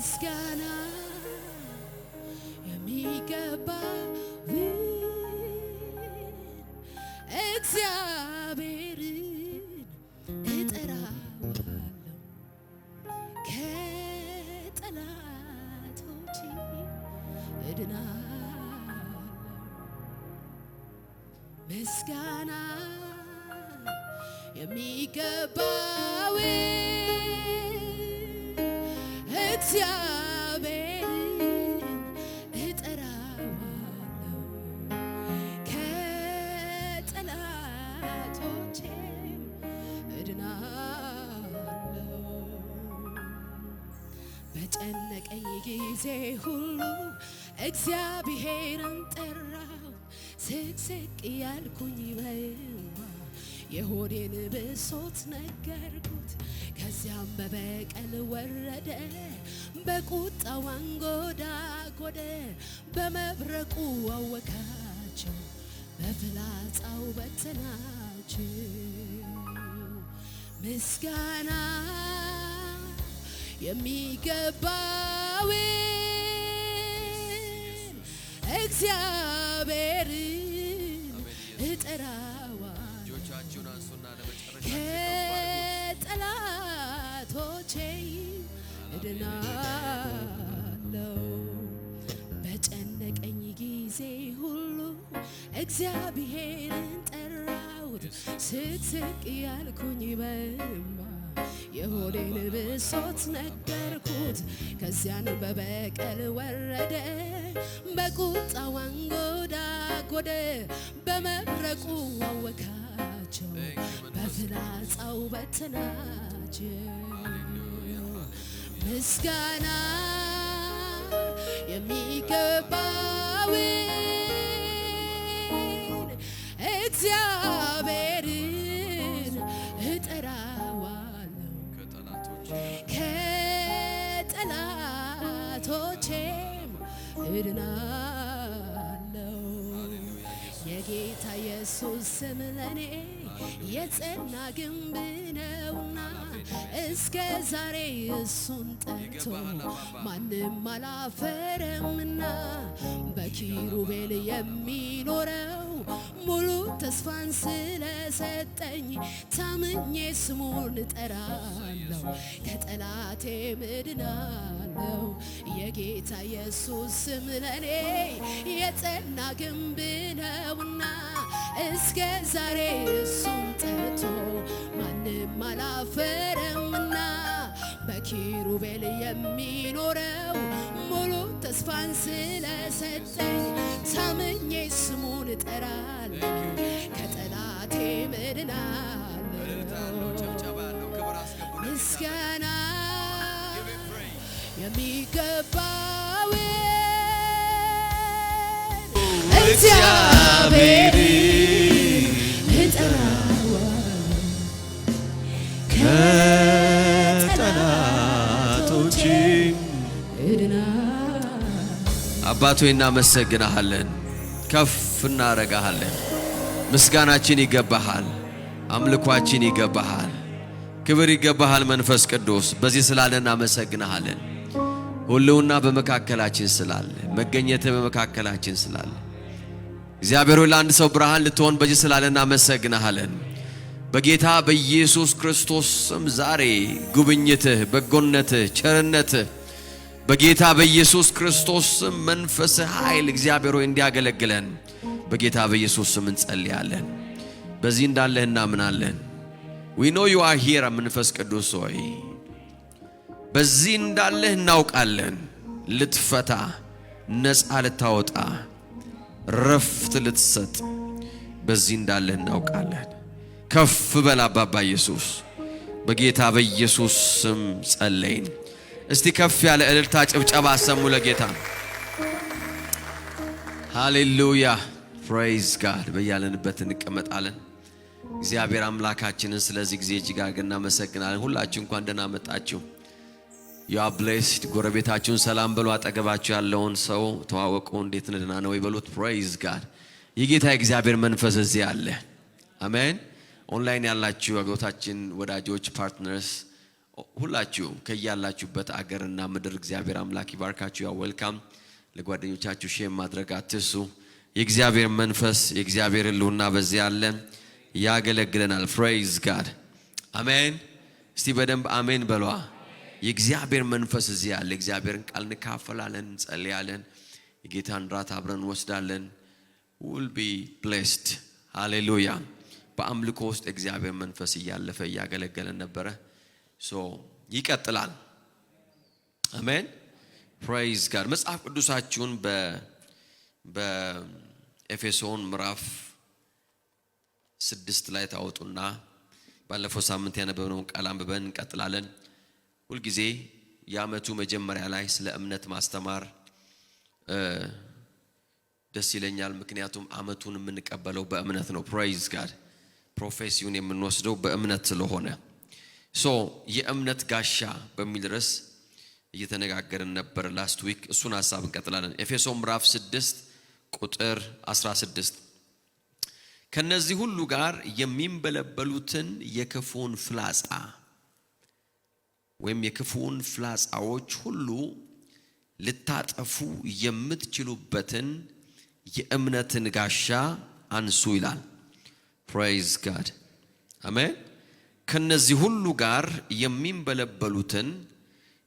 ምስጋና የሚገባው እግዚአብሔርን እጠራዋለሁ ከጠላቶቼ እድናለሁ። ምስጋና የሚገባው እግዚአብሔርን እጠራዋለሁ ከጠላቶቼም እድናለሁ። በጨነቀኝ ጊዜ ሁሉ እግዚአብሔርን ጠራው ስቅስቅ ያልኩኝ በእንባ የሆዴን ብሶት ነገርኩት። ከዚያም በበቀል ወረደ በቁጣው አንጎዳጎደ በመብረቁ አወካቸው በፍላጻው በተናቸው። ምስጋና የሚገባውን እግዚአብሔርን እጠራዋለሁ ከጠላቶቼ እድናለሁ። በጨነቀኝ ጊዜ ሁሉ እግዚአብሔርን ጠራሁት ስቅስቅ ያልኩኝ በእንባ የሆዴን ብሶት ነገርኩት። ከዚያን በበቀል ወረደ በቁጣው አንጎዳጎደ በመብረቁ አወካቸው በፍላጻው በተናቸው። ምስጋና የሚገባውን እግዚአብሔርን እጠራዋለሁ ከጠላቶቼም እድናለሁ። የጌታ ኢየሱስ ስም ለኔ የጸና ግንብ ነውና እስከ ዛሬ እሱን ጠርቶ ማንም አላፈረምና በኪሩቤል የሚኖረው ሙሉ ተስፋን ስለሰጠኝ ታምኜ ስሙን እጠራለሁ ከጠላቴ እድናለሁ። የጌታ ኢየሱስ ስም ለኔ የጸና ግንብ ነውና እስከ ዛሬ እሱን ጠርቶ ማንም አላፈረምና በኪሩቤል የሚኖረው ሙሉ ተስፋን ስለሰጠኝ ታምኜ ስሙን እጠራለሁ ከጠላቴ እድናለሁ። ምስጋና የሚገባውን እግዚአብሔርን እጠራዋለሁ ከጠላቶቼ እድናለሁ። አባቶ እናመሰግናለን፣ ከፍ እናረጋለን። ምስጋናችን ይገባሃል፣ አምልኳችን ይገባሃል፣ ክብር ይገባሃል። መንፈስ ቅዱስ በዚህ ስላለ እናመሰግናለን። ሁሉና በመካከላችን ስላለ መገኘትህ በመካከላችን ስላለ እግዚአብሔር ሆይ ለአንድ ሰው ብርሃን ልትሆን በዚህ ስላለ እናመሰግናለን። በጌታ በኢየሱስ ክርስቶስ ስም ዛሬ ጉብኝትህ፣ በጎነትህ፣ ቸርነትህ በጌታ በኢየሱስ ክርስቶስ ስም መንፈስህ ኃይል እግዚአብሔር ሆይ እንዲያገለግለን በጌታ በኢየሱስ ስም እንጸልያለን። በዚህ እንዳለህ እናምናለን። we know you are here መንፈስ ቅዱስ ሆይ በዚህ እንዳለህ እናውቃለን። ልትፈታ፣ ነፃ ልታወጣ፣ ረፍት ልትሰጥ በዚህ እንዳለህ እናውቃለን። ከፍ በል አባባ ኢየሱስ በጌታ በኢየሱስ ስም ጸለይን። እስቲ ከፍ ያለ እልልታ ጭብጨባ አሰሙ ለጌታ። ሃሌሉያ ፕሬዝ ጋድ። በያለንበት እንቀመጣለን። እግዚአብሔር አምላካችንን ስለዚህ ጊዜ እጅግ አድርገን እናመሰግናለን። ሁላችሁ እንኳን ደህና መጣችሁ። ዩ አር ብሌስድ። ጎረቤታችሁን ሰላም በሉ። አጠገባችሁ ያለውን ሰው ተዋወቁ። እንዴት ነህ ነው ይበሉት። ፕሬዝ ጋድ። የጌታ እግዚአብሔር መንፈስ እዚህ አለ። አሜን። ኦንላይን ያላችሁ አገሮታችን ወዳጆች ፓርትነርስ ሁላችሁም ከያላችሁበት አገርና ምድር እግዚአብሔር አምላክ ይባርካችሁ። ያው ዌልካም ለጓደኞቻችሁ ሼር ማድረግ አትርሱ። የእግዚአብሔር መንፈስ የእግዚአብሔር ሕልውና በዚህ አለ ያገለግለናል። ፕሬዝ ጋድ አሜን። እስቲ በደንብ አሜን በሏ። የእግዚአብሔር መንፈስ እዚህ አለ። እግዚአብሔርን ቃል እንካፈላለን፣ እንጸልያለን፣ የጌታን ራት አብረን ወስዳለን። will be blessed ሃሌሉያ። በአምልኮ ውስጥ እግዚአብሔር መንፈስ እያለፈ እያገለገለን ነበረ። ሶ ይቀጥላል። አሜን ፕሬዝ ጋድ። መጽሐፍ ቅዱሳችሁን በኤፌሶን ምዕራፍ 6 ላይ ታወጡና ባለፈው ሳምንት ያነበብነውን ቃል አንብበን እንቀጥላለን። ሁል ጊዜ የዓመቱ መጀመሪያ ላይ ስለ እምነት ማስተማር ደስ ይለኛል። ምክንያቱም ዓመቱን የምንቀበለው በእምነት ነው። ፕሬዝ ጋድ። ፕሮፌሲውን የምንወስደው በእምነት ስለሆነ ሶ የእምነት ጋሻ በሚል ርዕስ እየተነጋገርን ነበር ላስት ዊክ። እሱን ሐሳብ እንቀጥላለን። ኤፌሶን ምዕራፍ 6 ቁጥር 16 ከነዚህ ሁሉ ጋር የሚንበለበሉትን የክፉን ፍላጻ ወይም የክፉን ፍላጻዎች ሁሉ ልታጠፉ የምትችሉበትን የእምነትን ጋሻ አንሱ ይላል። ፕሬዝ ጋድ አሜን። ከነዚህ ሁሉ ጋር የሚንበለበሉትን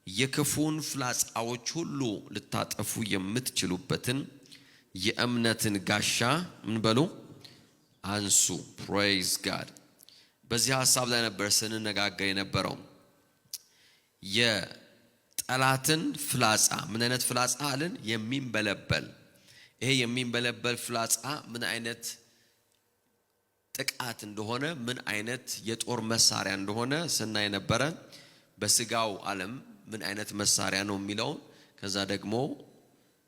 የክፉን ፍላጻዎች ሁሉ ልታጠፉ የምትችሉበትን የእምነትን ጋሻ ምን በሉ አንሱ። ፕሬዝ ጋድ። በዚህ ሐሳብ ላይ ነበር ስንነጋገር የነበረው። የጠላትን ፍላጻ ምን አይነት ፍላጻ አለን? የሚንበለበል። ይሄ የሚንበለበል ፍላጻ ምን አይነት ጥቃት እንደሆነ ምን አይነት የጦር መሳሪያ እንደሆነ ስናይ ነበረ። በስጋው ዓለም ምን አይነት መሳሪያ ነው የሚለው፣ ከዛ ደግሞ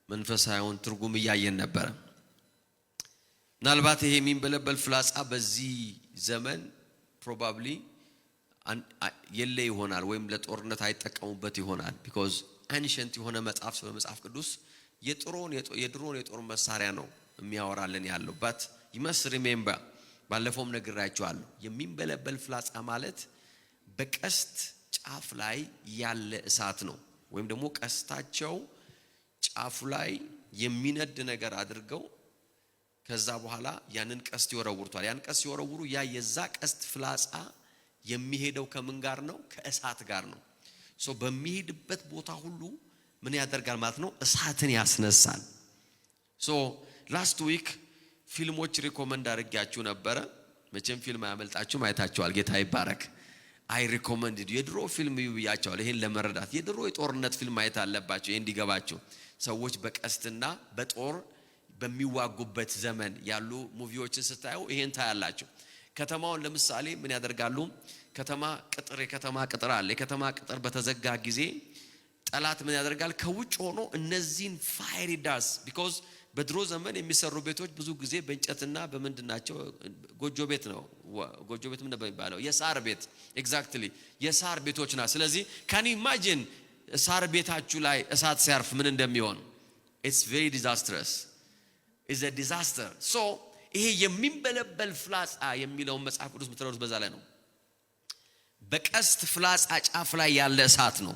መንፈሳዊውን ትርጉም እያየን ነበረ። ምናልባት ይሄ የሚንበለበል ፍላጻ በዚህ ዘመን ፕሮባብሊ የለ ይሆናል ወይም ለጦርነት አይጠቀሙበት ይሆናል። ቢኮዝ አንሸንት የሆነ መጽሐፍ በመጽሐፍ ቅዱስ የድሮን የጦር መሳሪያ ነው የሚያወራልን ያለው። ባት ይመስ ሪሜምበር ባለፈውም ነግራችኋለሁ። የሚንበለበል ፍላጻ ማለት በቀስት ጫፍ ላይ ያለ እሳት ነው። ወይም ደግሞ ቀስታቸው ጫፉ ላይ የሚነድ ነገር አድርገው ከዛ በኋላ ያንን ቀስት ይወረውሩታል። ያን ቀስት ይወረውሩ ያ የዛ ቀስት ፍላጻ የሚሄደው ከምን ጋር ነው? ከእሳት ጋር ነው። ሶ በሚሄድበት ቦታ ሁሉ ምን ያደርጋል ማለት ነው? እሳትን ያስነሳል። ሶ ላስት ዊክ ፊልሞች ሪኮመንድ አድርጋችሁ ነበረ። መቼም ፊልም አያመልጣችሁ፣ ማየታችኋል። ጌታ ይባረክ። አይ ሪኮመንድ የድሮ ፊልም ይያቻል። ይሄን ለመረዳት የድሮ የጦርነት ፊልም ማየት አለባችሁ። ይሄ እንዲገባችሁ ሰዎች በቀስትና በጦር በሚዋጉበት ዘመን ያሉ ሙቪዎችን ስታዩ ይሄን ታያላችሁ። ከተማውን ለምሳሌ ምን ያደርጋሉ? የከተማ ቅጥር አለ። የከተማ ቅጥር በተዘጋ ጊዜ ጠላት ምን ያደርጋል? ከውጭ ሆኖ እነዚህን ፋይር ዳስ ቢኮዝ በድሮ ዘመን የሚሰሩ ቤቶች ብዙ ጊዜ በእንጨትና በምንድናቸው? ጎጆ ቤት ነው። ጎጆ ቤት ምን ነበር የሚባለው? የሳር ቤት። ኤግዛክትሊ የሳር ቤቶች ናቸው። ስለዚህ ካን ኢማጂን ሳር ቤታችሁ ላይ እሳት ሲያርፍ ምን እንደሚሆን? ኢትስ ቬሪ ዲዛስትረስ ኢዝ አ ዲዛስተር። ሶ ይሄ የሚንበለበል ፍላጻ የሚለው መጽሐፍ ቅዱስ ምትረዱት በዛ ላይ ነው። በቀስት ፍላጻ ጫፍ ላይ ያለ እሳት ነው።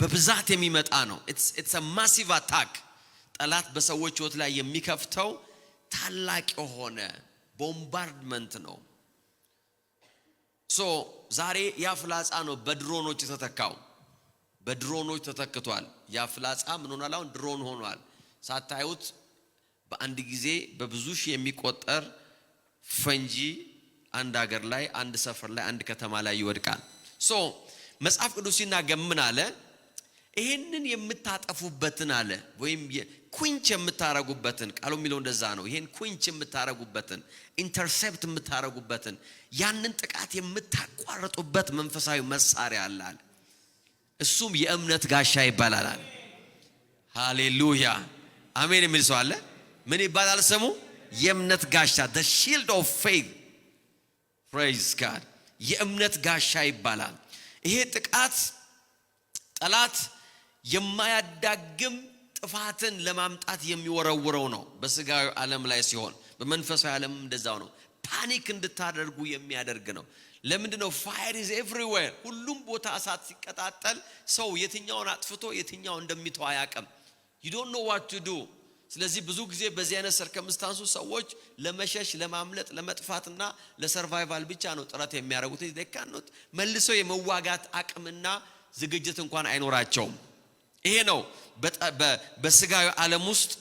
በብዛት የሚመጣ ነው። ኢትስ አ ማሲቭ አታክ። ጠላት በሰዎች ህይወት ላይ የሚከፍተው ታላቅ የሆነ ቦምባርድመንት ነው። ሶ ዛሬ ያ ፍላጻ ነው በድሮኖች ተተካው። በድሮኖች ተተክቷል። ያ ፍላጻ ምን ሆኗል? አሁን ድሮን ሆኗል። ሳታዩት በአንድ ጊዜ በብዙ ሺህ የሚቆጠር ፈንጂ አንድ ሀገር ላይ፣ አንድ ሰፈር ላይ፣ አንድ ከተማ ላይ ይወድቃል። ሶ መጽሐፍ ቅዱስ ሲናገር ምን አለ? ይሄንን የምታጠፉበትን አለ ወይም ኩንች የምታረጉበትን ቃሉ የሚለው እንደዛ ነው። ይሄን ኩንች የምታረጉበትን ኢንተርሴፕት የምታረጉበትን ያንን ጥቃት የምታቋርጡበት መንፈሳዊ መሳሪያ አለ። እሱም የእምነት ጋሻ ይባላል። ሃሌሉያ አሜን የሚል ሰው አለ? ምን ይባላል ስሙ? የእምነት ጋሻ the shield of faith praise God የእምነት ጋሻ ይባላል። ይሄ ጥቃት ጠላት የማያዳግም ጥፋትን ለማምጣት የሚወረውረው ነው። በስጋዊ ዓለም ላይ ሲሆን በመንፈሳዊ ዓለም እንደዛው ነው። ፓኒክ እንድታደርጉ የሚያደርግ ነው። ለምንድነው fire is everywhere ሁሉም ቦታ እሳት ሲቀጣጠል ሰው የትኛውን አጥፍቶ የትኛውን እንደሚተው አያውቅም you don't know what to do ስለዚህ ብዙ ጊዜ በዚህ አይነት ሰርከምስታንሱ ሰዎች ለመሸሽ ለማምለጥ ለመጥፋትና ለሰርቫይቫል ብቻ ነው ጥረት የሚያደርጉት ደካኖት መልሶ የመዋጋት አቅምና ዝግጅት እንኳን አይኖራቸውም ይሄ ነው በስጋዊ ዓለም ውስጥ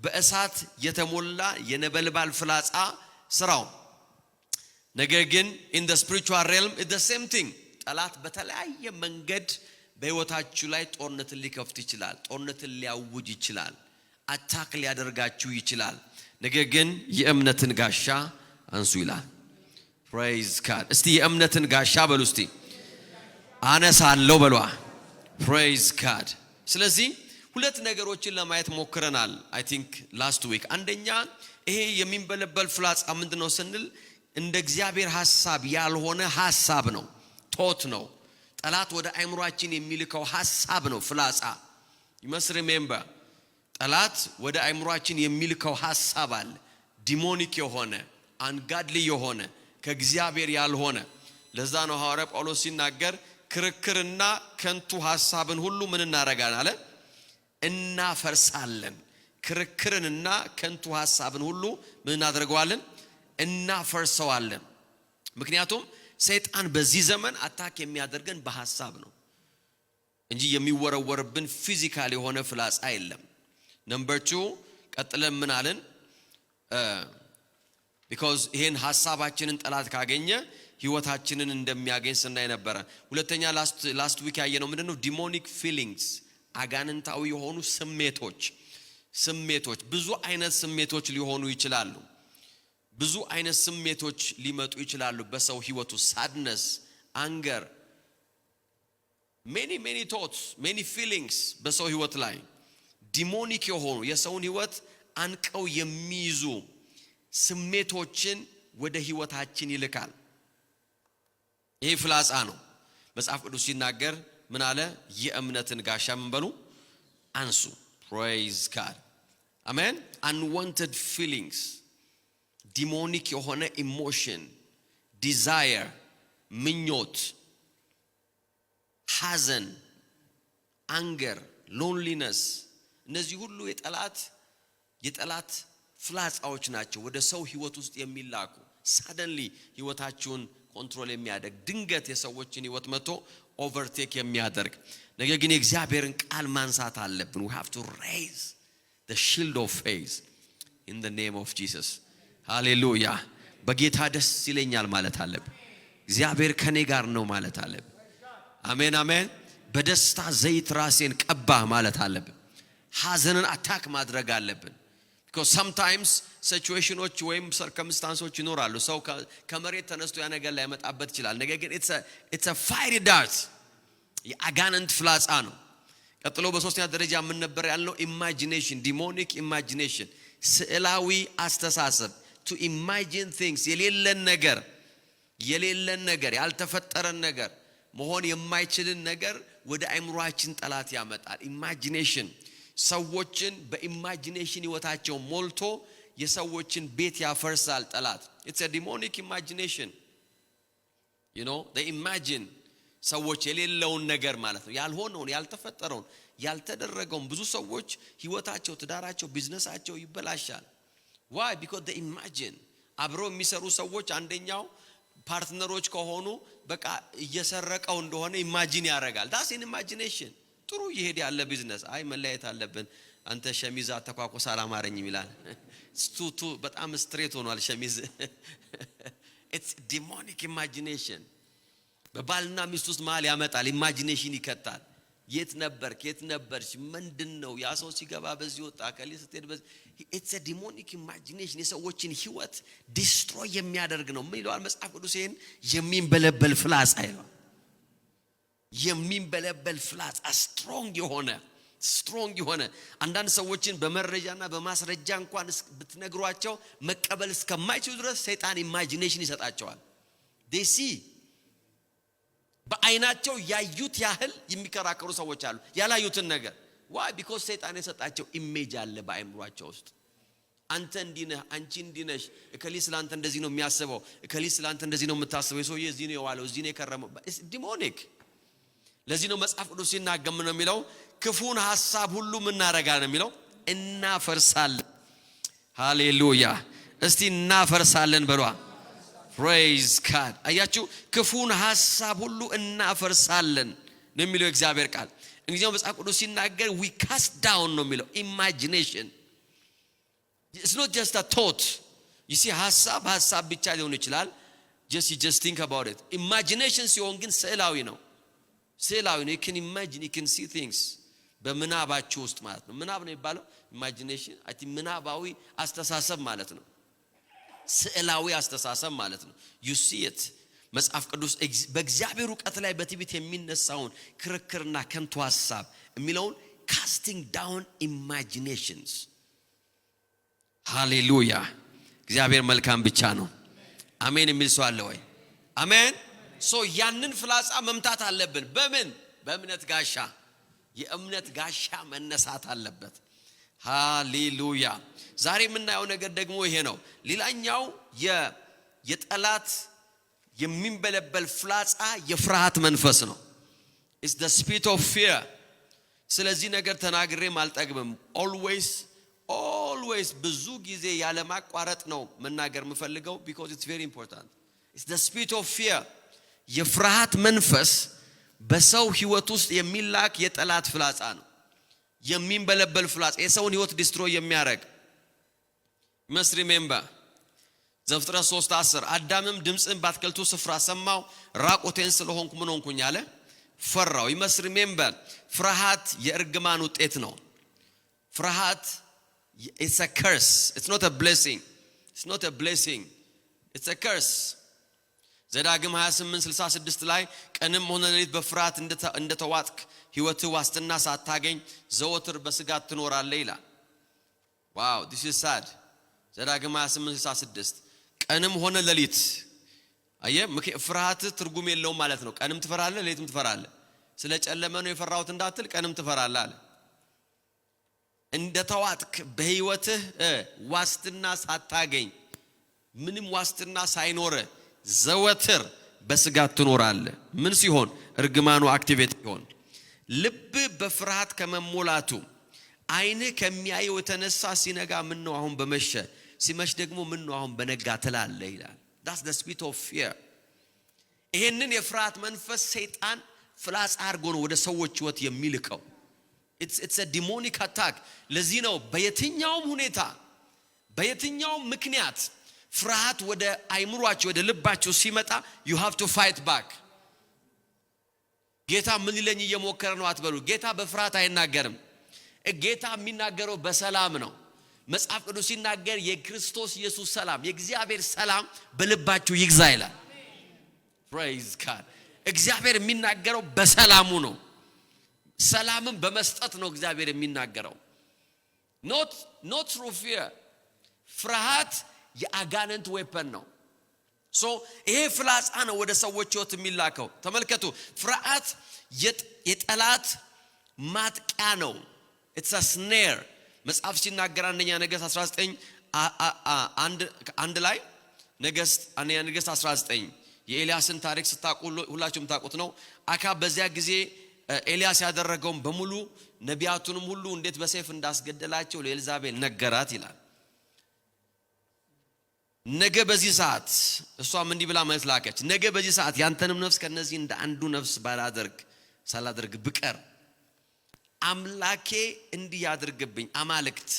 በእሳት የተሞላ የነበልባል ፍላጻ ስራው ነገር ግን in the spiritual realm it's the same thing ጠላት በተለያየ መንገድ በህይወታችሁ ላይ ጦርነትን ሊከፍት ይችላል ጦርነትን ሊያውጅ ይችላል አታክ ሊያደርጋችሁ ይችላል ነገር ግን የእምነትን ጋሻ አንሱ ይላል praise God እስቲ የእምነትን ጋሻ በሉ እስቲ አነሳለሁ በሏ praise God ስለዚህ ሁለት ነገሮችን ለማየት ሞክረናል I think last week አንደኛ ይሄ የሚንበለበል ፍላጻ ምንድነው ስንል እንደ እግዚአብሔር ሐሳብ ያልሆነ ሐሳብ ነው ቶት ነው ጠላት ወደ አይምሮአችን የሚልከው ሐሳብ ነው ፍላጻ you must remember ጠላት ወደ አይምሮአችን የሚልከው ሐሳብ አለ ዲሞኒክ የሆነ አንጋድሊ የሆነ ከእግዚአብሔር ያልሆነ ለዛ ነው ሐዋርያ ጳውሎስ ሲናገር ክርክርና ከንቱ ሐሳብን ሁሉ ምን እናረጋለን አለ እናፈርሳለን ክርክርንና ከንቱ ሐሳብን ሁሉ ምን እናደርገዋለን እናፈርሰዋለን ምክንያቱም ሰይጣን በዚህ ዘመን አታክ የሚያደርገን በሐሳብ ነው እንጂ የሚወረወርብን ፊዚካሊ የሆነ ፍላጻ የለም number 2 ቀጥለን ምን አለን because ይሄን ሐሳባችንን ጠላት ካገኘ ህይወታችንን እንደሚያገኝ ስናይ ነበር ሁለተኛ last week ያየነው ምንድነው demonic feelings አጋንንታዊ የሆኑ ስሜቶች ብዙ አይነት ስሜቶች ሊሆኑ ይችላሉ ብዙ አይነት ስሜቶች ሊመጡ ይችላሉ በሰው ህይወቱ sadness anger many thoughts many feelings በሰው ህይወት ላይ ዲሞኒክ የሆኑ የሰውን ህይወት አንቀው የሚይዙ ስሜቶችን ወደ ህይወታችን ይልካል ይሄ ፍላጻ ነው መጽሐፍ ቅዱስ ሲናገር ምን አለ የእምነትን ጋሻ ምን በሉ አንሱ praise God amen unwanted feelings demonic የሆነ emotion desire ምኞት ሐዘን anger loneliness እነዚህ ሁሉ የጠላት ፍላጻዎች ናቸው ወደ ሰው ህይወት ውስጥ የሚላኩ suddenly ህይወታችሁን ኮንትሮል የሚያደርግ ድንገት የሰዎችን ህይወት መጥቶ ኦቨርቴክ የሚያደርግ ነገር ግን የእግዚአብሔርን ቃል ማንሳት አለብን we have to raise the shield of faith in the name of Jesus hallelujah በጌታ ደስ ይለኛል ማለት አለብን እግዚአብሔር ከኔ ጋር ነው ማለት አለብን አሜን አሜን በደስታ ዘይት ራሴን ቀባ ማለት አለብን ሐዘንን አታክ ማድረግ አለብን because sometimes situations ወይም circumstances ይኖራሉ ሰው ከመሬት ተነስቶ ያ ነገር ላይ ያመጣበት ይችላል ነገር ግን it's a fiery dart የአጋንንት ፍላጻ ነው ቀጥሎ በሶስተኛ ደረጃ ምን ነበር ያልነው imagination demonic imagination ስዕላዊ አስተሳሰብ to imagine things የሌለን ነገር ያልተፈጠረን ነገር መሆን የማይችልን ነገር ወደ አይምሮአችን ጠላት ያመጣል imagination ሰዎችን በኢማጂኔሽን ህይወታቸው ሞልቶ የሰዎችን ቤት ያፈርሳል ጠላት it's a demonic imagination you know they imagine ሰዎች የሌለውን ነገር ማለት ነው ያልሆነውን ያልተፈጠረውን ያልተደረገውን ብዙ ሰዎች ህይወታቸው ትዳራቸው ቢዝነሳቸው ይበላሻል why because they imagine አብረው የሚሰሩ ሰዎች አንደኛው ፓርትነሮች ከሆኑ በቃ እየሰረቀው እንደሆነ ኢማጂን ያደርጋል that's an imagination ጥሩ ይሄድ ያለ ቢዝነስ አይ መለያየት አለብን አንተ ሸሚዝ አተኳቆስ አላማረኝ ይላል ቱ በጣም ስትሬት ሆኗል ሸሚዝ it's demonic imagination በባልና ሚስት ውስጥ ማል ያመጣል ኢማጂኔሽን ይከታል የት ነበርሽ ምንድነው ያ ሰው ሲገባ በዚህ ወጣ ከሊስ ስትሄድ በዚህ it's a demonic imagination የሰዎችን ህይወት ዲስትሮይ የሚያደርግ ነው ምን ይላል መጽሐፍ ቅዱስ ይሄን የሚንበለበል ፍላጻ ይላል የሚንበለበል ፍላጻ ስትሮንግ የሆነ አንዳንድ ሰዎችን በመረጃና በማስረጃ እንኳን ብትነግሯቸው መቀበል እስከማይችሉ ድረስ ሰይጣን ኢማጂኔሽን ይሰጣቸዋል they see በአይናቸው ያዩት ያህል የሚከራከሩ ሰዎች አሉ ያላዩትን ነገር why because ሰይጣን የሰጣቸው ኢሜጅ አለ በአይምሯቸው ውስጥ አንተ እንዲህ ነህ አንቺ እንዲህ ነሽ እከሌ ስላንተ እንደዚህ ነው የሚያስበው እከሌ ስላንተ እንደዚህ ነው የምታስበው የሰውዬ እዚህ ነው የዋለው እዚህ ነው የከረመው ዲሞኒክ ለዚህ ነው መጽሐፍ ቅዱስ ሲናገር ምን ነው የሚለው ክፉን ሐሳብ ሁሉ ምን እናረጋለን ነው የሚለው እናፈርሳለን ሃሌሉያ እስቲ እናፈርሳለን በሏ praise God አያችሁ ክፉን ሐሳብ ሁሉ እናፈርሳለን ነው የሚለው እግዚአብሔር ቃል እንግዲህ መጽሐፍ ቅዱስ ሲናገር we cast down ነው የሚለው imagination it's not just a thought you see ሐሳብ ብቻ ሊሆን ይችላል you just think about it imagination ሲሆን ግን ስዕላዊ ነው you can imagine you can see things በመናባችሁ ውስጥ ማለት ነው ምናብ ነው የሚባለው imagination I think ምናባዊ አስተሳሰብ ማለት ነው ስዕላዊ አስተሳሰብ ማለት ነው you see it መጽሐፍ ቅዱስ በእግዚአብሔር ዕውቀት ላይ በትዕቢት የሚነሳውን ክርክርና ከንቱ ሐሳብ የሚለውን casting down imaginations ሃሌሉያ እግዚአብሔር መልካም ብቻ ነው አሜን የሚል ሰው አለ ወይ አሜን ያንን ፍላጻ መምታት አለብን በእምነት ጋሻ የእምነት ጋሻ መነሳት አለበት ሃሌሉያ ዛሬ የምናየው ነገር ደግሞ ይሄ ነው ሌላኛው የጠላት የሚንበለበል ፍላጻ የፍርሃት መንፈስ ነው it's the spirit of fear ስለዚህ ነገር ተናግሬ ማልጠግብም always ብዙ ጊዜ ያለ ማቋረጥ ነው መናገር የምፈልገው because it's very important it's the spirit of fear የፍርሃት መንፈስ በሰው ህይወት ውስጥ የሚላክ የጠላት ፍላጻ ነው የሚንበለበል ፍላጻ የሰውን ህይወት ዲስትሮይ የሚያደርግ must remember ዘፍጥረት 3:10 አዳምም ድምጽን ባትከልቱ ስፍራ ሰማው ራቆቴን ስለሆንኩ ምን ሆንኩኝ አለ ፈራው must remember ፍርሃት የእርግማን ውጤት ነው ፍርሃት it's a curse it's not a blessing it's a curse ዘዳግም 28:66 ላይ ቀንም ሆነ ሌሊት በፍርሃት እንደተዋጥክ ህይወትህ ዋስትና ሳታገኝ ዘወትር በስጋት ትኖራለህ ይላል wow this is sad ዘዳግም 28:66 ቀንም ሆነ ሌሊት ፍርሃት ትርጉም የለውም ማለት ነው ቀንም ትፈራለህ ሌሊትም ትፈራለህ ስለጨለመ ነው የፈራሁት እንዳትል ቀንም ትፈራለህ አለ እንደተዋጥክ በህይወትህ ዋስትና ሳታገኝ ምንም ዋስትና ሳይኖር ዘወትር በስጋት ትኖራለህ ምን ሲሆን እርግማኑ አክቲቬት ሲሆን ልብ በፍርሃት ከመሞላቱ አይን ከሚያየው የተነሳ ሲነጋ ምን ነው አሁን በመሸ ሲመሽ ደግሞ ምን ነው አሁን በነጋ ትላለህ ይላል that's the spirit of fear ይሄንን የፍርሃት መንፈስ ሰይጣን ፍላጻ አድርጎ ነው ወደ ሰዎች ህይወት የሚልከው it's a demonic attack ለዚህ ነው በየትኛውም ሁኔታ በየትኛውም ምክንያት ፍርሃት ወደ አይምሯችሁ ወደ ልባችሁ ሲመጣ you have to fight back ጌታ ምን ሊለኝ እየሞከረ ነው አትበሉ ጌታ በፍርሃት አይናገርም ጌታ የሚናገረው በሰላም ነው መጽሐፍ ቅዱስ ሲናገር የክርስቶስ ኢየሱስ ሰላም የእግዚአብሔር ሰላም በልባችሁ ይግዛ ይላል praise God እግዚአብሔር የሚናገረው በሰላሙ ነው ሰላምን በመስጠት ነው እግዚአብሔር የሚናገረው not through fear ፍርሃት የአጋንንት ዌፐን ነው ይሄ ፍላጻ ነው ወደ ሰዎች ህይወት የሚላከው ተመልከቱ ፍርሃት የጠላት ማጥቂያ ነው it's a snare መጽሐፍ ሲናገር አንደኛ ነገሥት 19 አንድ ላይ አንደኛ ነገሥት 19 የኤልያስን ታሪክ ስታውቁ ሁላችሁም ታውቁት ነው አካብ በዚያ ጊዜ ኤልያስ ያደረገውን በሙሉ ነቢያቱንም ሁሉ እንዴት በሰይፍ እንዳስገደላቸው ለኤልዛቤል ነገራት ይላል ነገ በዚህ ሰዓት እሷም እንዲህ ብላ መልስ ላከች ነገ በዚህ ሰዓት ያንተንም ነፍስ ከነዚህ እንደ አንዱ ነፍስ ሳላደርግ ብቀር አምላኬ እንዲህ ያድርግብኝ አማልክት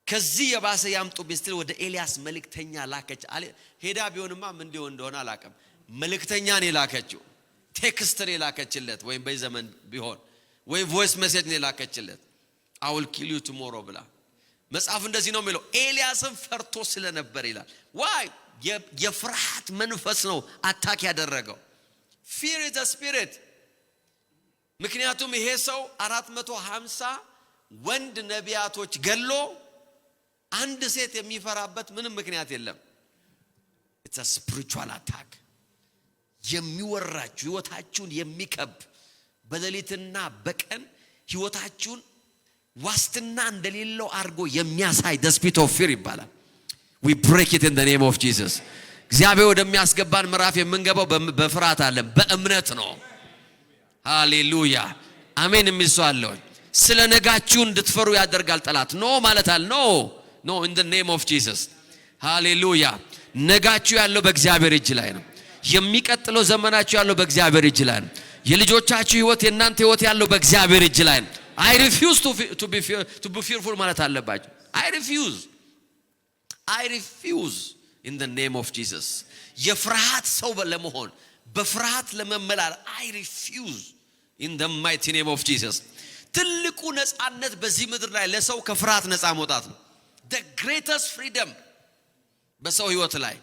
ከዚህ የባሰ ያምጡብኝ ስትል ወደ ኤልያስ መልእክተኛ ላከች ሄዳ ቢሆንማ ምን ሊሆን እንደሆነ አላቀም መልእክተኛ ነው ላከችው ቴክስት ነው ላከችለት ወይም በዘመን ቢሆን ወይ ቮይስ ሜሴጅ ነው ላከችለት I will kill you tomorrow ብላ መጽሐፍ እንደዚህ ነው የሚለው ኤልያስን ፈርቶ ስለነበር ይላል why የፍርሃት መንፈስ ነው አታክ ያደረገው fear is a spirit ምክንያቱም ይሄ ሰው 450 ወንድ ነቢያቶች ገሎ አንድ ሴት የሚፈራበት ምንም ምክንያት የለም it's a spiritual attack የሚወራችሁ ህይወታችሁን የሚከብ በሌሊትና በቀን ህይወታችሁን ዋስትና እንደሌለው አድርጎ የሚያሳይ the spirit of fear ይባላል። we break it in the name of Jesus። እግዚአብሔር ወደሚያስገባን ምዕራፍ የምንገባው በፍርሃት አይደለም በእምነት ነው። ሃሌሉያ አሜን የሚል ሰው አለ ወይ? ስለ ነጋችሁ እንድትፈሩ ያደርጋል ጠላት። ኖ ማለት አለ ኖ in the name of Jesus። ሃሌሉያ ነጋችሁ ያለው በእግዚአብሔር እጅ ላይ ነው። የሚቀጥለው ዘመናችሁ ያለው በእግዚአብሔር እጅ ላይ ነው። የልጆቻችሁ ህይወት የናንተ ህይወት ያለው በእግዚአብሔር እጅ ላይ ነው። I refuse to be fearful ማለት አለባችሁ። I refuse in the name of Jesus። የፍርሃት ሰው ለመሆን በፍርሃት ለመመላል I refuse in the mighty name of Jesus። ትልቁ ነፃነት በዚህ ምድር ላይ ለሰው ከፍርሃት ነፃ መውጣት ነው። the greatest freedom በሰው ህይወት ላይ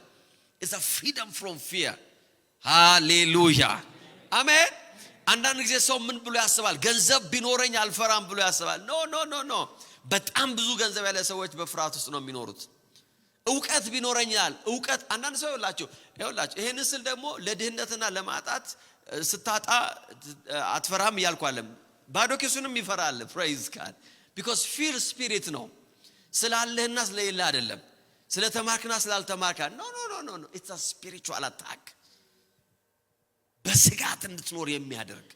is a freedom from fear። ሃሌሉያ አሜን። አንዳንድ ጊዜ ሰው ምን ብሎ ያስባል? ገንዘብ ቢኖረኝ አልፈራም ብሎ ያስባል። ኖ በጣም ብዙ ገንዘብ ያለ ሰዎች በፍርሃት ውስጥ ነው የሚኖሩት። ዕውቀት ቢኖረኛል ዕውቀት አንዳንድ ሰው ይላችሁ ይሄን ስል ደግሞ ለድህነትና ለማጣት ስታጣ አትፈራም ያልኳለም ባዶ ኪሱንም ይፈራል። praise God because fear spirit ነው። ስላለህና ስለሌለ አይደለም። ስለተማርክና ስላልተማርካ ኖ it's a spiritual attack። በስጋት እንድትኖር የሚያደርግ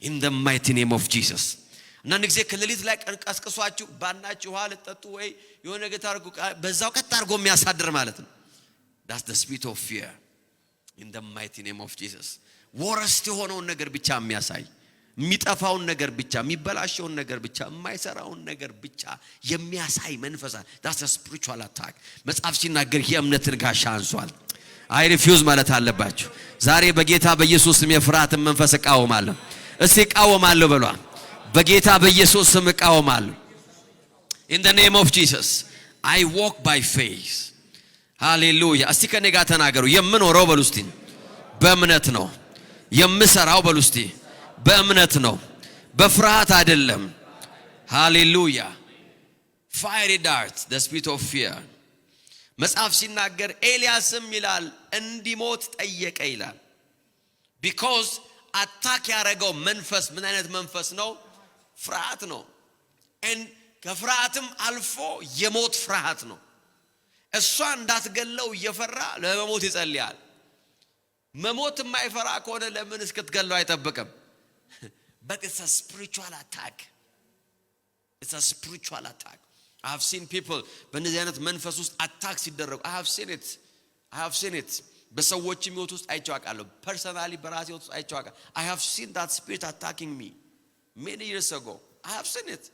in the mighty name of Jesus። አንዳንድ ጊዜ ከሌሊት ላይ ቀስቅሷችሁ ባናችሁ ውሃ ልጠጡ ወይ የሆነ ነገር ታርጉ በዛው ቀጥ አድርጎ የሚያሳድር ማለት ነው። that's the spirit of fear in the mighty name of Jesus። ወረስት የሆነውን ነገር ብቻ የሚያሳይ የሚጠፋውን ነገር ብቻ የሚበላሸውን ነገር ብቻ የማይሰራውን ነገር ብቻ የሚያሳይ መንፈስ that's a spiritual attack። መጽሐፍ ሲናገር የእምነትን ጋሻ አንሷል። I refuse ማለት አለባችሁ። ዛሬ በጌታ በኢየሱስ ስም የፍርሃትን መንፈስ እቃወማለሁ። እስቲ እቃወማለሁ በሏ። በጌታ በኢየሱስ ስም እቃወማለሁ። in the name of Jesus I walk by faith። ሃሌሉያ። እስቲ ከኔ ጋር ተናገሩ። የምኖረው በሉ እስቲ በእምነት ነው። የምሰራው በሉ እስቲ በእምነት ነው፣ በፍርሃት አይደለም። ሃሌሉያ። fiery dart the spirit of fear። መጽሐፍ ሲናገር ኤልያስም ይላል እንዲሞት ጠየቀ ይላል። because አታክ ያረጋው መንፈስ ምን አይነት መንፈስ ነው? ፍርሃት ነው። ከፍርሃትም አልፎ የሞት ፍርሃት ነው። እሷ እንዳትገለው እየፈራ ለመሞት ይጸልያል። መሞት የማይፈራ ከሆነ ለምን እስክትገለው አይጠብቅም? but it's a spiritual attack። it's a spiritual attack። I have seen people በእነዚህ አይነት መንፈስ ውስጥ አታክ ሲደረጉ I have seen it በሰዎች ህይወት ውስጥ አይቻቃለሁ። personally በራሴ ህይወት ውስጥ አይቻቃለሁ። I have seen that spirit attacking me many years ago። I have seen it።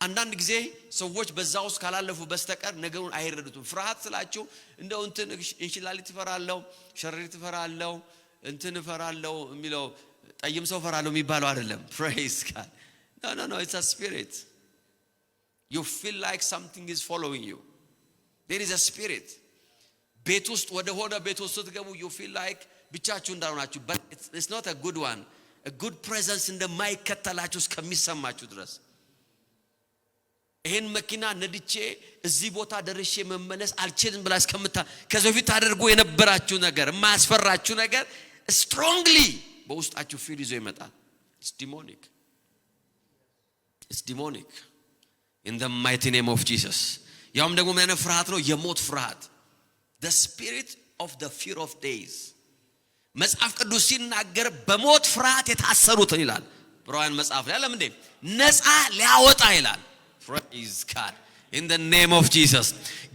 አንዳንድ ጊዜ ሰዎች በዛ ውስጥ ካላለፉ በስተቀር ነገሩን አይረዱትም። ፍርሃት ስላችሁ እንደው እንትን እንሽላሊት ፈራለው፣ ሸረሪት ፈራለው፣ እንትን ፈራለው የሚለው ጠይም ሰው ፈራለው የሚባለው አይደለም። praise God no it's a spirit። you feel like something is following you። there is a spirit። ቤት ውስጥ ወደ ሆነ ቤት ውስጥ ስትገቡ you feel like ብቻችሁ እንዳልሆናችሁ but it's not a good one። a good presence እንደማይከተላችሁ እስከሚሰማችሁ ድረስ ይሄን መኪና ነድቼ እዚህ ቦታ ደርሼ መመለስ አልችልም ብላ እስከምታ ከዚህ በፊት አድርጎ የነበራችሁ ነገር የማያስፈራችሁ ነገር strongly በውስጣችሁ ፊል ይዞ ይመጣል። it's demonic in the mighty name of Jesus። ያውም ደግሞ ምን አይነት ፍርሃት ነው? የሞት ፍርሃት the spirit of the fear of days። መጽሐፍ ቅዱስ ሲናገር በሞት ፍርሃት የታሰሩትን ይላል ዕብራውያን መጽሐፍ ላይ ለምን ነፃ ሊያወጣ ይላል። praise God in the name of Jesus።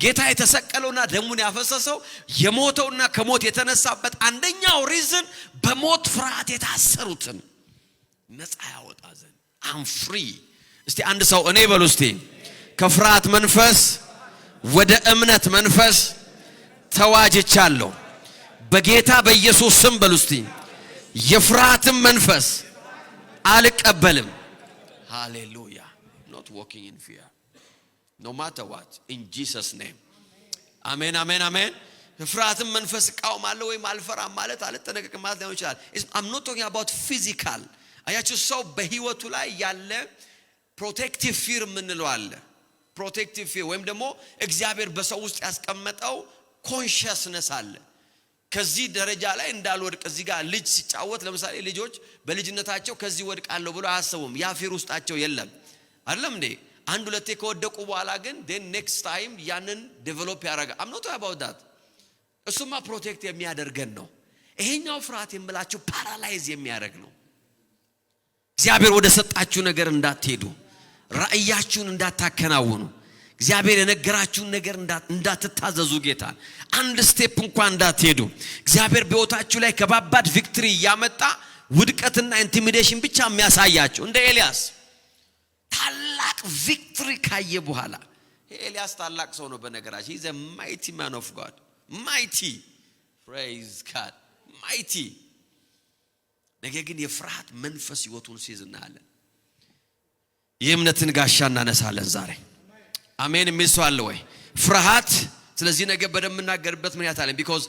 ጌታ የተሰቀለውና ደሙን ያፈሰሰው የሞተውና ከሞት የተነሳበት አንደኛው ሪዝን በሞት ፍርሃት የታሰሩትን ነፃ ያወጣ ዘንድ I'm free። እስቲ አንድ ሰው እኔ በሉ እስቲ ከፍርሃት መንፈስ ወደ እምነት መንፈስ ተዋጅቻለሁ በጌታ በኢየሱስ ስም በሉ እስቲ የፍርሃትን መንፈስ አልቀበልም። ሃሌሉያ። not walking in fear no matter what in Jesus name amen amen amen። ፍርሃትን መንፈስ ቃውማለሁ ወይም አልፈራም ማለት አልተነቀቅም ማለት ሊሆን ይችላል። I'm not talking about physical። አያችሁ ሰው በህይወቱ ላይ ያለ protective fear ምንለው አለ። protective fear ወይም ደግሞ እግዚአብሔር በሰው ውስጥ ያስቀመጠው consciousness አለ። ከዚህ ደረጃ ላይ እንዳልወድቅ እዚህ ጋር ልጅ ሲጫወት ለምሳሌ ልጆች በልጅነታቸው ከዚህ ወድቃለሁ ብሎ አያስቡም። ያ ፊር ውስጣቸው የለም። አይደለም እንዴ? አንድ ሁለቴ ከወደቁ በኋላ ግን then next time ያንን ዴቨሎፕ ያደርጋል። I'm not about that። እሱማ ፕሮቴክት የሚያደርገን ነው። ይሄኛው ፍርሃት የምላችሁ ፓራላይዝ የሚያደርግ ነው። እግዚአብሔር ወደ ሰጣችሁ ነገር እንዳትሄዱ፣ ራእያችሁን እንዳታከናውኑ፣ እግዚአብሔር የነገራችሁን ነገር እንዳትታዘዙ፣ ጌታ አንድ ስቴፕ እንኳን እንዳትሄዱ፣ እግዚአብሔር በሕይወታችሁ ላይ ከባባድ ቪክትሪ ያመጣ ውድቀትና ኢንቲሚዴሽን ብቻ የሚያሳያችሁ እንደ ኤልያስ ታላቅ ቪክትሪ ካየ በኋላ። ኤልያስ ታላቅ ሰው ነው በነገራችን። he's a mighty man of God, mighty, praise God, mighty። ነገር ግን የፍርሃት መንፈስ ሕይወቱን ሲይዝ እናያለን። የእምነትን ጋሻ እናነሳለን ዛሬ። አሜን የሚል ሰው አለ ወይ? ፍርሃት። ስለዚህ ነገር በደንብ እናገርበት ምን ያታለን? because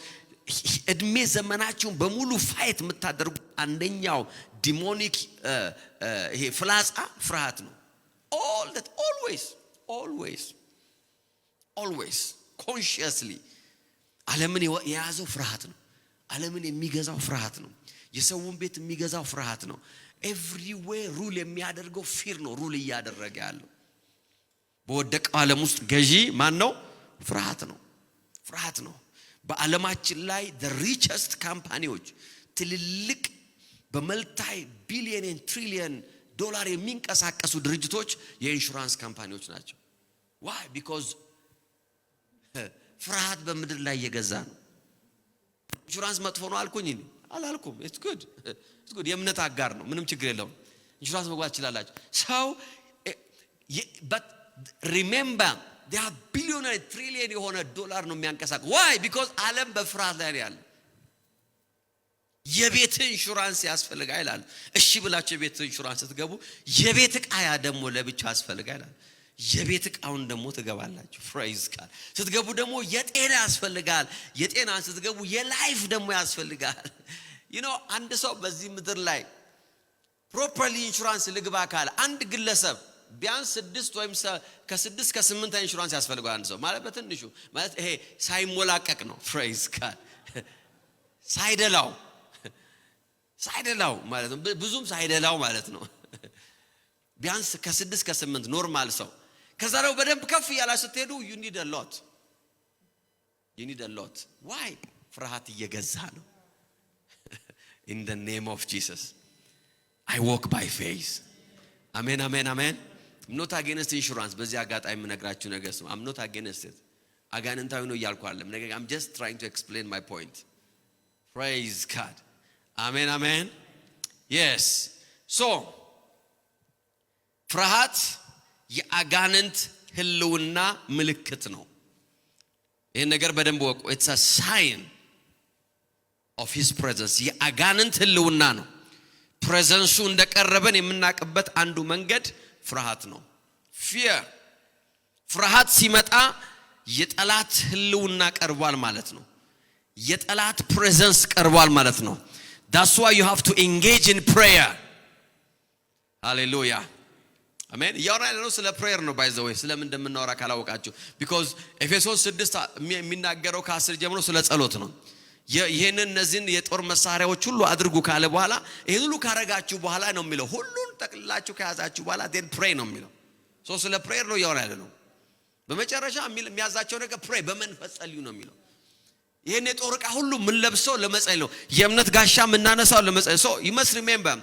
እድሜ ዘመናችሁን በሙሉ ፋይት የምታደርጉ አንደኛው ዲሞኒክ ይሄ ፍላጻ ፍርሃት ነው። all that always consciously ዓለምን የያዘው ፍርሃት ነው። ዓለምን የሚገዛው ፍርሃት ነው። የሰውን ቤት የሚገዛው ፍርሃት ነው። everywhere ሩል የሚያደርገው ፊር ነው። ሩል እያደረገ ያለው በወደቀው ዓለም ውስጥ ገዢ ማን ነው? ፍርሃት ነው። በዓለማችን ላይ the richest ካምፓኒዎች ትልልቅ በመልታይ ቢሊየን ትሪሊየን ዶላር የሚንቀሳቀሱ ድርጅቶች የኢንሹራንስ ካምፓኒዎች ናቸው። why? because ፍርሃት በምድር ላይ እየገዛ ነው። ኢንሹራንስ መጥፎ ነው አልኩኝ አላልኩም። it's good የእምነት አጋር ነው። ምንም ችግር የለውም። ኢንሹራንስ መግባት ይችላልላችሁ ሰው but remember they are billionaire trillion የሆነ ዶላር ነው የሚያንቀሳቅሱ። why? because ዓለም በፍርሃት ላይ ነው ያለው። የቤት ኢንሹራንስ ያስፈልጋል ይላል። እሺ ብላችሁ የቤት ኢንሹራንስ ስትገቡ የቤት ዕቃ ያ ደግሞ ለብቻ ያስፈልጋል ይላል። የቤት ዕቃውን ደግሞ ትገባላችሁ። praise God። ስትገቡ ደግሞ የጤና ያስፈልጋል። የጤናን ስትገቡ የላይፍ ደግሞ ያስፈልጋል። አንድ ሰው በዚህ ምድር ላይ ፕሮፐርሊ ኢንሹራንስ ልግባ ካለ አንድ ግለሰብ ቢያንስ 6 ወይም ከ6 እስከ 8 ኢንሹራንስ ያስፈልጋል። አንድ ሰው ማለት በትንሹ ማለት ይሄ ሳይሞላቀቅ ነው። praise God። ሳይደላው ማለት ነው። ብዙም ሳይደላው ማለት ነው። ቢያንስ ከ6 እስከ 8 ኖርማል ሰው። ከዛ ነው በደንብ ከፍ ያላ ስትሄዱ you need a lot why? ፍርሃት እየገዛ ነው። in the name of Jesus I walk by faith። አሜን አሜን አሜን። I'm not against insurance። በዚህ አጋጣሚ የምነግራችሁ ነገር ነው። I'm not against it። አጋንንታዊ ነው እያልኩ አይደለም። ነገር I'm just trying to explain my point። praise God። አሜን አሜን። yes so ፍርሃት የአጋንንት ህልውና ምልክት ነው። ይሄን ነገር በደንብ ወቁ። it's a sign of his presence። የአጋንንት ህልውና ነው። ፕሬዘንሱ እንደቀረበን የምናውቅበት አንዱ መንገድ ፍርሃት ነው። fear ፍርሃት ሲመጣ የጠላት ህልውና ቀርቧል ማለት ነው። የጠላት ፕሬዘንስ ቀርቧል ማለት ነው። that's why you have to engage in prayer። hallelujah አሜን። ያወራን ነው ስለ ፕሬየር ነው። ባይ ዘ ወይ ስለምን እንደምናወራ ካላወቃችሁ because ኤፌሶስ 6 የሚናገረው ከ10 ጀምሮ ስለ ጸሎት ነው። ይሄንን እነዚህን የጦር መሳሪያዎች ሁሉ አድርጉ ካለ በኋላ ይሄን ሁሉ ካረጋችሁ በኋላ ነው የሚለው። ሁሉን ጠቅልላችሁ ከያዛችሁ በኋላ then pray ነው የሚለው። ስለ ፕሬየር ነው ያወራን ነው። በመጨረሻ የሚያዛቸው ነገር pray በመንፈስ ጸልዩ ነው የሚለው። ይሄን የጦር ዕቃ ሁሉ ምን ለብሰው ለመጸለይ ነው። የእምነት ጋሻ ምናነሳው ለመጸለይ። you must remember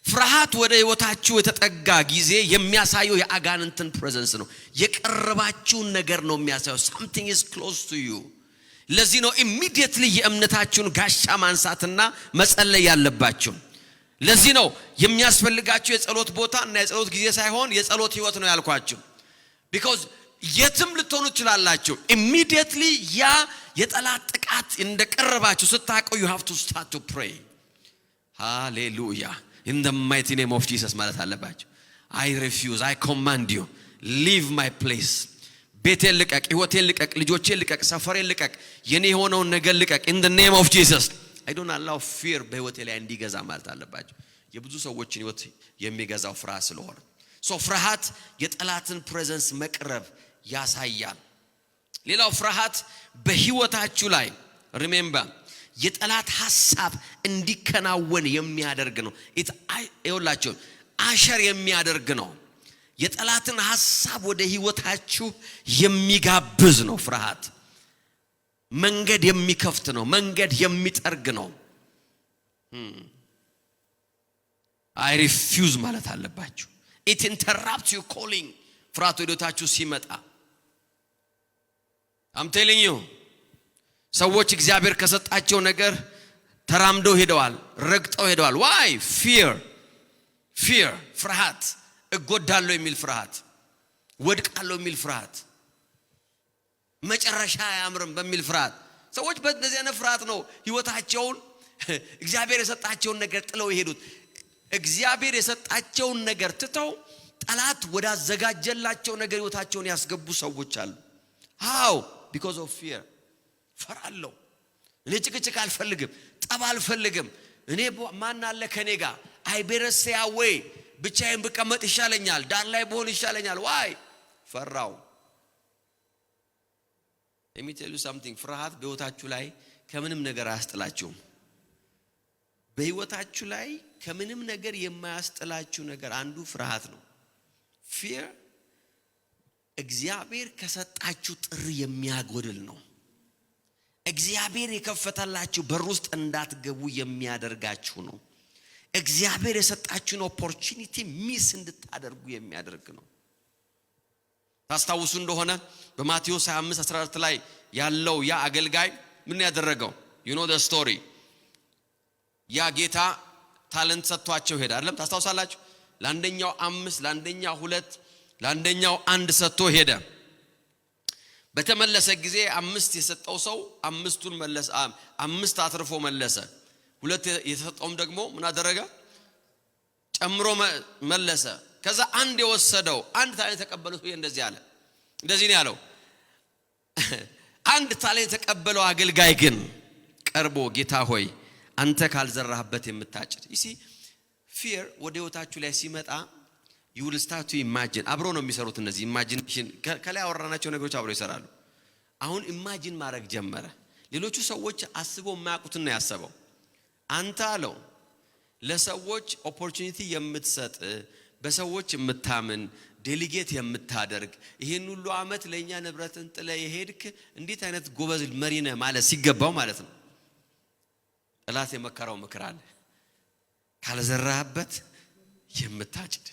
ፍርሃት ወደ ህይወታችሁ የተጠጋ ጊዜ የሚያሳየው የአጋንንትን ፕሬዘንስ ነው። የቀረባችሁን ነገር ነው የሚያሳየው። something is close to you። ለዚህ ነው immediately የእምነታችሁን ጋሻ ማንሳትና መጸለይ ያለባችሁ። ለዚህ ነው የሚያስፈልጋችሁ የጸሎት ቦታ እና የጸሎት ጊዜ ሳይሆን የጸሎት ህይወት ነው ያልኳችሁ። because የትም ልትሆኑ ትችላላችሁ። immediately ያ የጠላት ጥቃት እንደቀረባችሁ ስታውቁ you have to start to pray። hallelujah in the mighty name of Jesus ማለት አለባችሁ። I refuse, I command you, leave my place። ቤቴን ልቀቅ፣ ህይወቴን ልቀቅ፣ ልጆቼን ልቀቅ፣ ሰፈሬን ልቀቅ፣ የኔ የሆነውን ነገር ልቀቅ in the name of Jesus። I don't allow fear በህይወቴ ላይ እንዲገዛ ማለት አለባችሁ። የብዙ ሰዎችን ህይወት የሚገዛው ፍርሃት ስለሆነ ፍርሃት የጠላትን ፕሬዘንስ መቅረብ ያሳያል። ሌላው ፍርሃት በህይወታችሁ ላይ remember የጠላት ሐሳብ እንዲከናወን የሚያደርግ ነው። ይኸውላችሁ አሸር የሚያደርግ ነው። የጠላትን ሐሳብ ወደ ህይወታችሁ የሚጋብዝ ነው ፍርሃት። መንገድ የሚከፍት ነው፣ መንገድ የሚጠርግ ነው። I refuse ማለት አለባችሁ። it interrupts your calling ፍርሃት ወደ ህይወታችሁ ሲመጣ I'm telling you ሰዎች እግዚአብሔር ከሰጣቸው ነገር ተራምደው ሄደዋል፣ ረግጠው ሄደዋል። why fear ፍርሃት፣ እጎዳለሁ የሚል ፍርሃት፣ ወድቃለሁ የሚል ፍርሃት፣ መጨረሻ አያምርም በሚል ፍርሃት ሰዎች በእንደዚህ አይነት ፍርሃት ነው ህይወታቸውን እግዚአብሔር የሰጣቸውን ነገር ጥለው ይሄዱት። እግዚአብሔር የሰጣቸውን ነገር ትተው ጠላት ወዳዘጋጀላቸው ነገር ህይወታቸውን ያስገቡ ሰዎች አሉ። how because of fear ፈራለሁ፣ እኔ ጭቅጭቅ አልፈልግም፣ ጠብ አልፈልግም፣ እኔ ማን አለ ከኔ ጋር I better stay away ብቻዬን ብቀመጥ ይሻለኛል፣ ዳር ላይ ብሆን ይሻለኛል። why ፈራው። let me tell you something ፍርሃት በህይወታችሁ ላይ ከምንም ነገር አያስጥላችሁም። በህይወታችሁ ላይ ከምንም ነገር የማያስጥላችሁ ነገር አንዱ ፍርሃት ነው። fear እግዚአብሔር ከሰጣችሁ ጥሪ የሚያጎድል ነው። እግዚአብሔር የከፈተላችሁ በር ውስጥ እንዳትገቡ የሚያደርጋችሁ ነው። እግዚአብሔር የሰጣችሁን ኦፖርቹኒቲ ሚስ እንድታደርጉ የሚያደርግ ነው። ታስታውሱ እንደሆነ በማቴዎስ 25:14 ላይ ያለው ያ አገልጋይ ምን ያደረገው? you know the story ያ ጌታ ታለንት ሰጥቷቸው ሄደ አይደለም? ታስታውሳላችሁ? ለአንደኛው 5 ለአንደኛው 2 ለአንደኛው 1 ሰጥቶ ሄደ። በተመለሰ ጊዜ 5 የሰጠው ሰው 5ቱን መለሰ፣ 5 አትርፎ መለሰ። 2 የተሰጠውም ደግሞ ምን አደረገ? ጨምሮ መለሰ። ከዛ 1 የወሰደው 1 ታለንት የተቀበለው ሰው እንደዚህ አለ፣ እንደዚህ ነው ያለው። 1 ታለንት የተቀበለው አገልጋይ ግን ቀርቦ ጌታ ሆይ አንተ ካልዘራህበት የምታጭድ you see fear ወደ ህይወታችሁ ላይ ሲመጣ you will start to imagine አብሮ ነው የሚሰሩት እነዚህ imagination ከላይ አወራናቸው ነገሮች አብሮ ይሰራሉ። አሁን imagine ማድረግ ጀመረ። ሌሎቹ ሰዎች አስበው የማያውቁትን ነው ያሰበው። አንተ አለው ለሰዎች ኦፖርቹኒቲ የምትሰጥ በሰዎች የምታምን ዴሊጌት የምታደርግ ይሄን ሁሉ አመት ለኛ ንብረትን ጥለ የሄድክ እንዴት አይነት ጎበዝ መሪ ነህ ማለት ሲገባው ማለት ነው። ጠላት የመከራው ምክር አለ። ካልዘራህበት የምታጭድ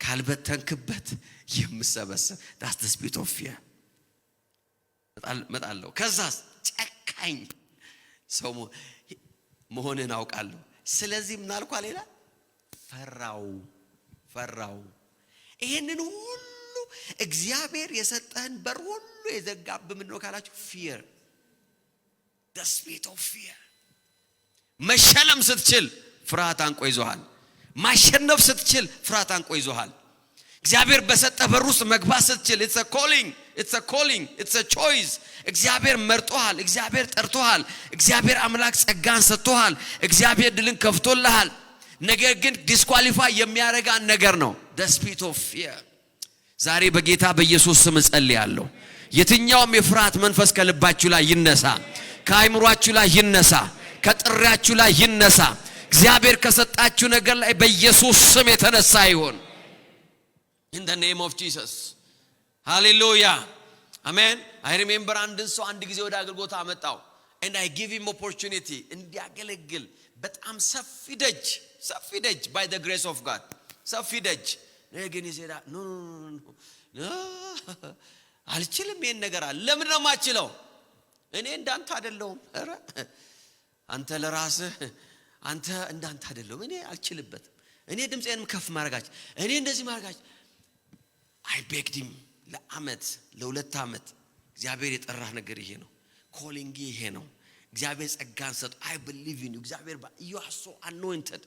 ካልበተንክበት የምሰበሰብ that's the spirit of fear መጣለው። ከዛስ ጨካኝ ሰው መሆንን አውቃለሁ። ስለዚህ ምን አልኩ አለና ፈራው። ይሄንን ሁሉ እግዚአብሔር የሰጠህን በር ሁሉ የዘጋብ ምን ነው ካላችሁ fear the spirit of fear መሸለም ስትችል ፍርሃት አንቆ ይዞሃል። ማሸነፍ ስትችል ፍርሃት አንቆ ይዞሃል። እግዚአብሔር በሰጠ በር ውስጥ መግባት ስትችል it's a calling it's a choice እግዚአብሔር መርጦሃል፣ እግዚአብሔር ጠርቶሃል፣ እግዚአብሔር አምላክ ጸጋን ሰጥቶሃል፣ እግዚአብሔር ድልን ከፍቶልሃል። ነገር ግን ዲስኳሊፋይ የሚያረጋ ነገር ነው the spirit of fear። ዛሬ በጌታ በኢየሱስ ስም ጸልያለሁ የትኛውም የፍርሃት መንፈስ ከልባችሁ ላይ ይነሳ፣ ከአይምሯችሁ ላይ ይነሳ፣ ከጥሪያችሁ ላይ ይነሳ። እግዚአብሔር ከሰጣችሁ ነገር ላይ በኢየሱስ ስም የተነሳ ይሁን in the name of Jesus hallelujah amen I remember አንድን ሰው አንድ ጊዜ ወደ አገልግሎት አመጣው and I give him opportunity እንዲያገለግል በጣም ሰፊ ደጅ by the grace of God ሰፊ ደጅ ግን ይሰራ no አልችልም ይሄን ነገር አለ። ለምን ነው ማችለው? እኔ እንዳንተ አይደለሁም። ኧረ አንተ ለራስህ አንተ እንዳንተ አይደለሁም። እኔ አልችልበትም። እኔ ድምጼንም ከፍ ማረጋች እኔ እንደዚህ ማረጋች I begged him ለአመት ለ2 አመት እግዚአብሔር የጠራህ ነገር ይሄ ነው፣ ኮሊንግ ይሄ ነው፣ እግዚአብሔር ጸጋን ሰጥ I believe in you እግዚአብሔር you are so anointed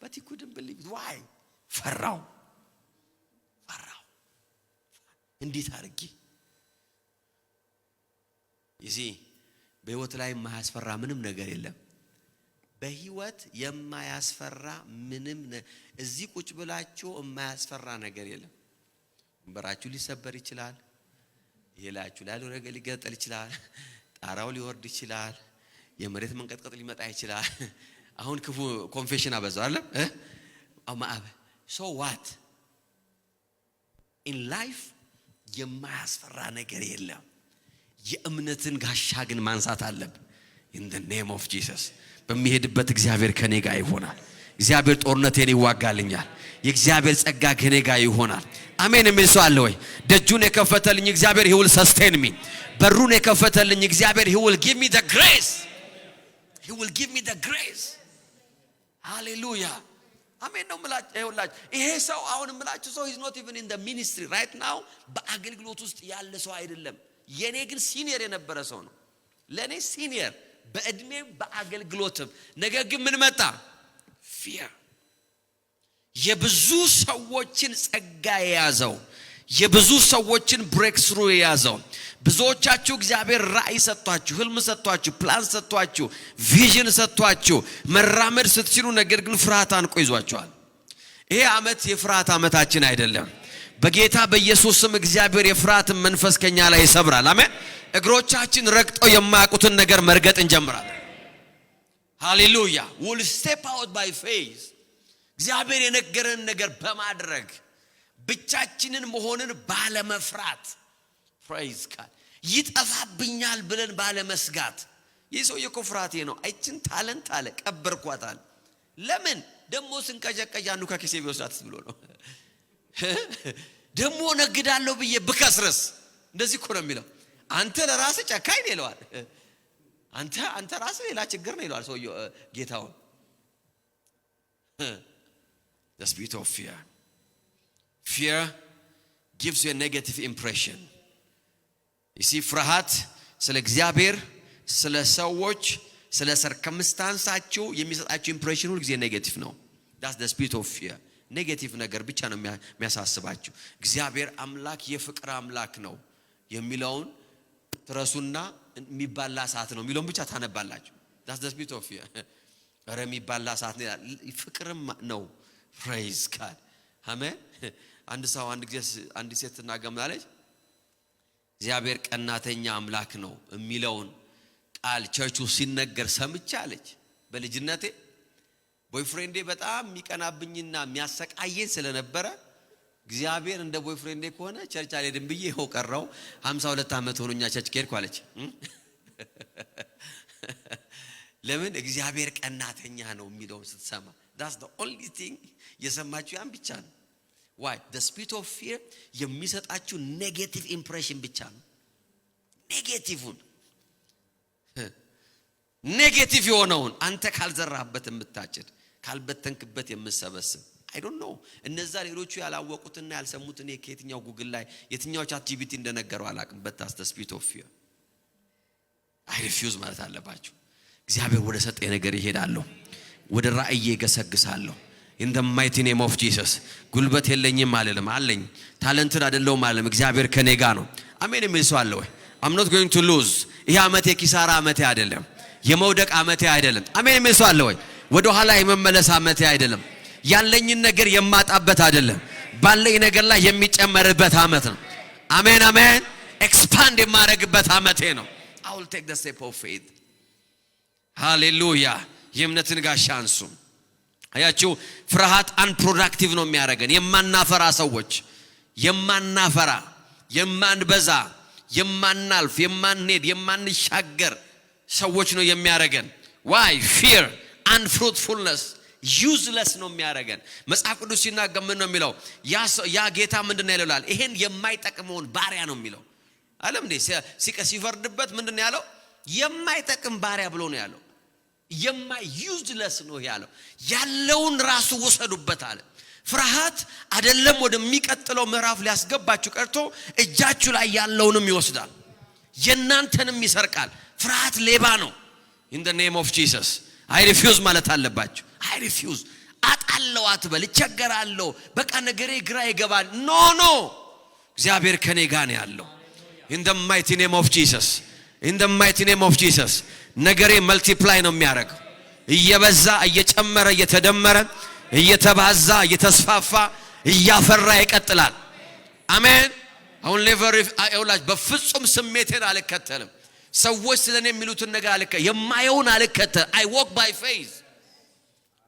but he couldn't believe it. why ፈራው እንዴት አርጊ ይዚ በህይወት ላይ የማያስፈራ ምንም ነገር የለም። በህይወት የማያስፈራ ምንም እዚህ ቁጭ ብላችሁ የማያስፈራ ነገር የለም። ወንበራችሁ ሊሰበር ይችላል፣ ይላችሁ ላይ ነገር ሊገጠል ይችላል፣ ጣራው ሊወርድ ይችላል፣ የመሬት መንቀጥቀጥ ሊመጣ ይችላል። አሁን ክፉ ኮንፌሽን አበዛው አይደል? so what in life የማያስፈራ ነገር የለም የእምነትን ጋሻ ግን ማንሳት አለብ in the name of Jesus በሚሄድበት እግዚአብሔር ከኔ ጋር ይሆናል እግዚአብሔር ጦርነቴን ይዋጋልኛል የእግዚአብሔር ጸጋ ከኔ ጋር ይሆናል አሜን የሚል ሰው አለ ወይ ደጁን የከፈተልኝ እግዚአብሔር he will sustain me በሩን የከፈተልኝ እግዚአብሔር he will give me the grace he will give me the grace hallelujah አሜን ነው ምላጭ ይሁላችሁ ይሄ ሰው አሁን ምላጭ ሰው is not even in the ministry right now በአገልግሎት ውስጥ ያለ ሰው አይደለም የኔ ግን ሲኒየር የነበረ ሰው ነው ለኔ ሲኒየር በእድሜም በአገልግሎትም ነገር ግን ምን መጣ fear የብዙ ሰዎችን ጸጋ የያዘው የብዙ ሰዎችን ብሬክ ስሩ የያዘው ብዙዎቻችሁ እግዚአብሔር ራእይ ሰጥቷችሁ ህልም ሰጥቷችሁ ፕላን ሰጥቷችሁ ቪዥን ሰጥቷችሁ መራመድ ስትችሉ ነገር ግን ፍርሃት አንቆ ይዟችኋል ይሄ አመት የፍርሃት አመታችን አይደለም በጌታ በኢየሱስ ስም እግዚአብሔር የፍርሃትን መንፈስ ከኛ ላይ ይሰብራል አሜን እግሮቻችን ረግጠው የማያውቁትን ነገር መርገጥ እንጀምራለን ሃሌሉያ we'll step out by faith እግዚአብሔር የነገረን ነገር በማድረግ ብቻችንን መሆንን ባለመፍራት praise God ይጠፋብኛል ብለን ባለመስጋት ይሄው የኮፍራቴ ነው አይችን ታለንት አለ ቀበርኳታል ለምን ደሞ ስንቀጀቀጃ አንዱ ከከሴ ቢወስዳት ብሎ ነው ደሞ ነግዳለሁ ብዬ ብከስረስ እንደዚህ እኮ ነው የሚለው አንተ ለራስ ጨካኝ ነው ይለዋል አንተ ራስ ሌላ ችግር ነው ይለዋል ሰውዬው ጌታው the spirit of fear gives you a negative impression you see ፍርሃት ስለ እግዚአብሔር ስለ ሰዎች ስለ circumstanceአቸው የሚሰጣቸው ኢምፕሬሽን ሁሉ ጊዜ ኔጌቲቭ ነው that's the spirit of fear ኔጌቲቭ ነገር ብቻ ነው የሚያሳስባችሁ እግዚአብሔር አምላክ የፍቅር አምላክ ነው የሚለውን ትረሱና የሚባላ ሰዓት ነው የሚለውን ብቻ ታነባላችሁ that's the spirit of fear አረ የሚባላ ሰዓት ነው ፍቅርም ነው praise God አሜን አንድ ሰው አንድ ጊዜ አንድ ሴት ተናገምናለች እግዚአብሔር ቀናተኛ አምላክ ነው የሚለውን ቃል ቸርቹ ሲነገር ሰምቻለች በልጅነቴ ቦይፍሬንዴ በጣም የሚቀናብኝና የሚያሰቃየኝ ስለነበረ እግዚአብሔር እንደ ቦይፍሬንዴ ከሆነ ቸርች አልሄድም ብዬ ይኸው ቀረው 52 አመት ሆኖኛ ቸርች ከሄድኩ አለች ለምን እግዚአብሔር ቀናተኛ ነው የሚለውን ስትሰማ that's the only thing የሰማችሁ ያን ብቻ ነው why the spirit of fear የሚሰጣችሁ negative impression ብቻ ነው ኔጌቲቭ የሆነውን አንተ ካልዘራህበት የምታጭድ ካልበተንክበት የምሰበስብ I don't know እነዛ ሌሎቹ ያላወቁትና ያልሰሙትን ከየትኛው ጉግል ላይ የትኛው ቻት ጂፒቲ እንደነገረው አላቅም በታስ the spirit of fear I refuse ማለት አለባችሁ እግዚአብሔር ወደ ሰጠኝ ነገር ይሄዳለሁ ወደ ራእዬ ገሰግሳለሁ in the mighty name of Jesus ጉልበት የለኝም አልልም አለኝ ታለንት አይደለም ማለት እግዚአብሔር ከኔ ጋር ነው አሜን የሚል ሰው አለ ወይ I'm not going to lose ይሄ አመት የኪሳራ አመት አይደለም የመውደቅ አመት አይደለም አሜን የሚል ሰው አለ ወይ ወደ ኋላ የመመለስ አመት አይደለም ያለኝን ነገር የማጣበት አይደለም ባለኝ ነገር ላይ የሚጨመርበት አመት ነው አሜን አሜን expand የማረግበት አመቴ ነው I will take the step of faith hallelujah የእምነትን ጋሻ አንሱ አያችሁ ፍርሃት unproductive ነው የሚያረገን የማናፈራ ሰዎች የማናፈራ የማንበዛ የማናልፍ የማንሄድ የማንሻገር ሰዎች ነው የሚያረገን why fear unfruitfulness useless ነው የሚያረገን መጽሐፍ ቅዱስ ሲናገር ምን ነው የሚለው ያ ጌታ ምንድነው ይላል ይሄን የማይጠቅመውን ባሪያ ነው የሚለው አለም እንዴ ሲፈርድበት ምንድነው ያለው የማይጠቅም ባሪያ ብሎ ነው ያለው useless ነው ያለው ያለውን ራሱ ወሰዱበት አለ ፍርሃት አይደለም ወደሚቀጥለው ምዕራፍ ሊያስገባችሁ ቀርቶ እጃችሁ ላይ ያለውንም ይወስዳል የናንተንም ይሰርቃል ፍርሃት ሌባ ነው in the name of Jesus I refuse ማለት አለባችሁ I refuse አጣለው አትበል እቸገራለሁ በቃ ነገሬ ግራ ይገባል no እግዚአብሔር ከኔ ጋር ነው ያለው in the mighty name of Jesus in the mighty name of Jesus ነገሬ multiply ነው የሚያደርገው እየበዛ እየጨመረ እየተደመረ እየተባዛ እየተስፋፋ እያፈራ ይቀጥላል አሜን አሁን ሌቨር አይውላጅ በፍጹም ስሜቴን አልከተልም ሰዎች ስለኔ የሚሉትን ነገር የማየውን አልከተል I walk by faith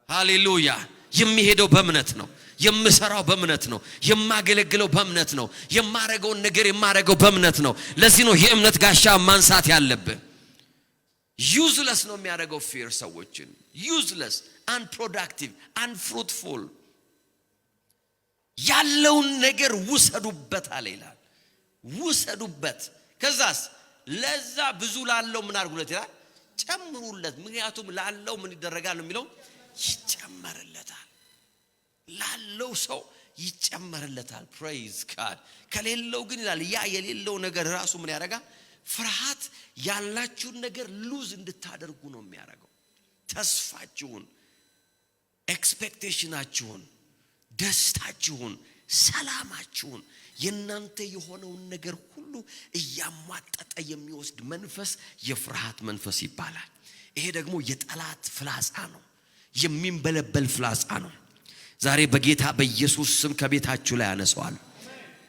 ሃሌሉያ የሚሄደው በእምነት ነው። የምሰራው በእምነት ነው። የማገለግለው በእምነት ነው። የማረገውን ነገር የማረገው በእምነት ነው። ለዚህ ነው የእምነት ጋሻ ማንሳት ያለብህ። ዩዝለስ ነው የሚያደርገው ፊር ሰዎችን ዩዝለስ unproductive unfruitful ያለውን ነገር ውሰዱበት አለ ይላል። ውሰዱበት ከዛስ ለዛ ብዙ ላለው ምን አድርጉለት ይላል ጨምሩለት። ምክንያቱም ላለው ምን ይደረጋል ነው የሚለው ይጨመርለታል። ላለው ሰው ይጨመርለታል። ፕሬዝ ጋድ። ከሌለው ግን ይላል ያ የሌለው ነገር ራሱ ምን ያደርጋል? ፍርሃት ያላችሁን ነገር ሉዝ እንድታደርጉ ነው የሚያደርገው። ተስፋችሁን፣ ኤክስፔክቴሽናችሁን፣ ደስታችሁን፣ ሰላማችሁን የናንተ የሆነውን ነገር ሁሉ እያሟጠጠ የሚወስድ መንፈስ የፍርሃት መንፈስ ይባላል። ይሄ ደግሞ የጠላት ፍላጻ ነው። የሚንበለበል ፍላጻ ነው። ዛሬ በጌታ በኢየሱስ ስም ከቤታችሁ ላይ ያነሳዋል።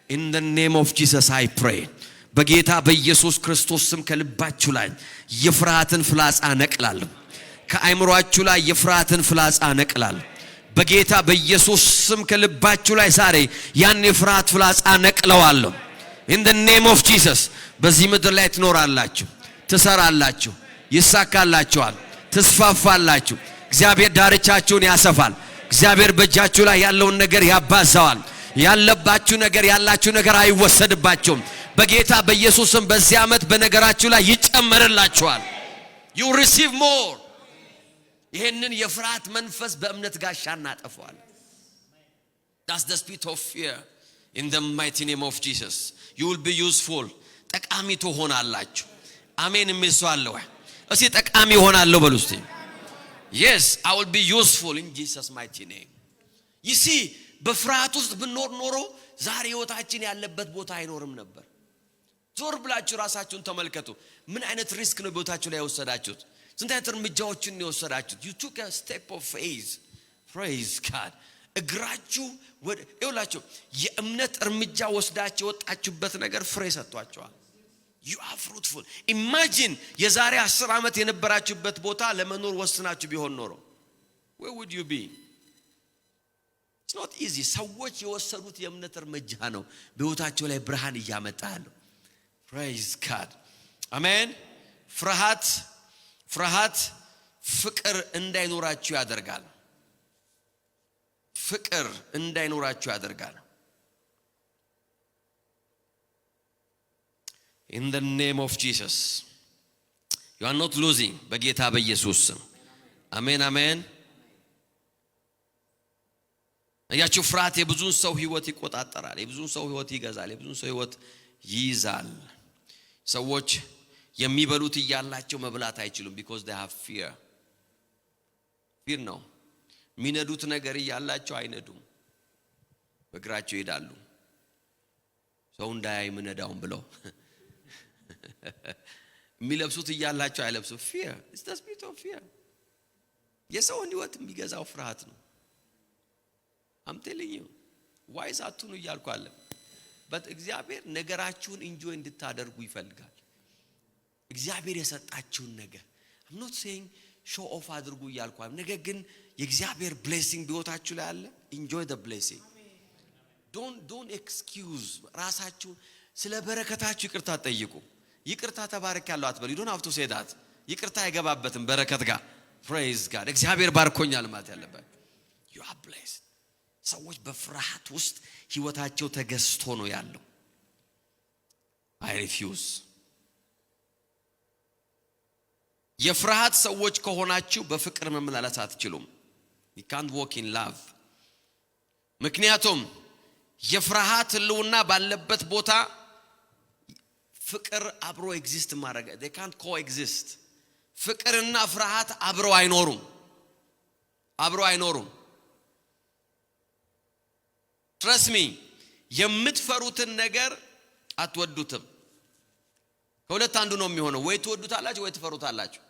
in the name of Jesus I pray በጌታ በኢየሱስ ክርስቶስ ስም ከልባችሁ ላይ የፍርሃትን ፍላጻ ነቅላለሁ። ከአይምሮአችሁ ላይ የፍርሃትን ፍላጻ ነቅላለሁ። በጌታ በኢየሱስ ስም ከልባችሁ ላይ ዛሬ ያን የፍርሃት ፍላጻ ነቅለዋለሁ። in the name of Jesus በዚህ ምድር ላይ ትኖራላችሁ፣ ትሰራላችሁ፣ ይሳካላችኋል፣ ትስፋፋላችሁ። እግዚአብሔር ዳርቻችሁን ያሰፋል። እግዚአብሔር በእጃችሁ ላይ ያለውን ነገር ያባዛዋል። ያለባችሁ ነገር ያላችሁ ነገር አይወሰድባችሁም። በጌታ በኢየሱስ ስም በዚህ ዓመት በነገራችሁ ላይ ይጨመርላችኋል። you receive more። ይሄንን የፍርሃት መንፈስ በእምነት ጋሻ እናጠፋዋለን። that's the spirit of fear in the mighty name of Jesus you will be useful። ጠቃሚ ትሆናላችሁ። አሜን የሚል ሰው አለ ወይ? እስቲ ጠቃሚ ሆናለሁ በሉ እስቲ። yes I will be useful in Jesus mighty name። you see በፍርሃት ውስጥ ብንኖር ኖሮ ዛሬ ህይወታችን ያለበት ቦታ አይኖርም ነበር። ዞር ብላችሁ ራሳችሁን ተመልከቱ። ምን አይነት ሪስክ ነው በህይወታችሁ ላይ የወሰዳችሁት? ስንት አይነት እርምጃዎችን ነው የወሰዳችሁት? you took a step of faith praise God። እግራችሁ ወደ ይውላችሁ የእምነት እርምጃ ወስዳችሁ ወጣችሁበት ነገር ፍሬ ሰጥቷችኋል። you are fruitful። imagine የዛሬ 10 ዓመት የነበራችሁበት ቦታ ለመኖር ወስናችሁ ቢሆን ኖሮ where would you be? it's not easy። ሰዎች የወሰዱት የእምነት እርምጃ ነው በህይወታቸው ላይ ብርሃን እያመጣ ያለው። praise God አሜን። ፍርሃት ፍቅር እንዳይኖራችሁ ያደርጋል። ፍቅር እንዳይኖራችሁ ያደርጋል። in the name of Jesus you are not losing በጌታ በኢየሱስ ስም አሜን አሜን። ያቺው ፍርሃት የብዙን ሰው ህይወት ይቆጣጠራል፣ የብዙን ሰው ህይወት ይገዛል፣ የብዙን ሰው ህይወት ይይዛል። ሰዎች የሚበሉት እያላቸው መብላት አይችሉም because they have fear ነው። ሚነዱት ነገር እያላቸው አይነዱም፣ በእግራቸው ይሄዳሉ። ሰው እንዳያይ ምነዳውን ብለው የሚለብሱት እያላቸው አይለብሱም። fear is the spirit of fear። የሰውን ህይወት የሚገዛው ፍርሃት ነው። I'm telling you wise አትሁኑ እያልኩ አለ። እግዚአብሔር ነገራችሁን ኢንጆይ እንድታደርጉ ይፈልጋል። እግዚአብሔር የሰጣችሁን ነገር I'm not saying show off አድርጉ እያልኩ አለ። ነገር ግን የእግዚአብሔር blessing በህይወታችሁ ላይ አለ። enjoy the blessing። don't excuse ራሳችሁ። ስለ በረከታችሁ ይቅርታ ጠይቁ። ይቅርታ ተባረክ ያለው አትበሉ። you don't have to say that። ይቅርታ አይገባበትም በረከት ጋር። praise God እግዚአብሔር ባርኮኛል ማለት ያለበት you are blessed። ሰዎች በፍርሃት ውስጥ ህይወታቸው ተገዝቶ ነው ያለው። I refuse። የፍርሃት ሰዎች ከሆናችሁ በፍቅር መመላለስ አትችሉም። you can't walk in love። ምክንያቱም የፍርሃት ህልውና ባለበት ቦታ ፍቅር አብሮ ኤግዚስት ማድረግ they can't coexist። ፍቅርና ፍርሃት አብረው አይኖሩም። trust me የምትፈሩትን ነገር አትወዱትም። ከሁለት አንዱ ነው የሚሆነው፣ ወይ ትወዱታላችሁ ወይ ትፈሩታላችሁ።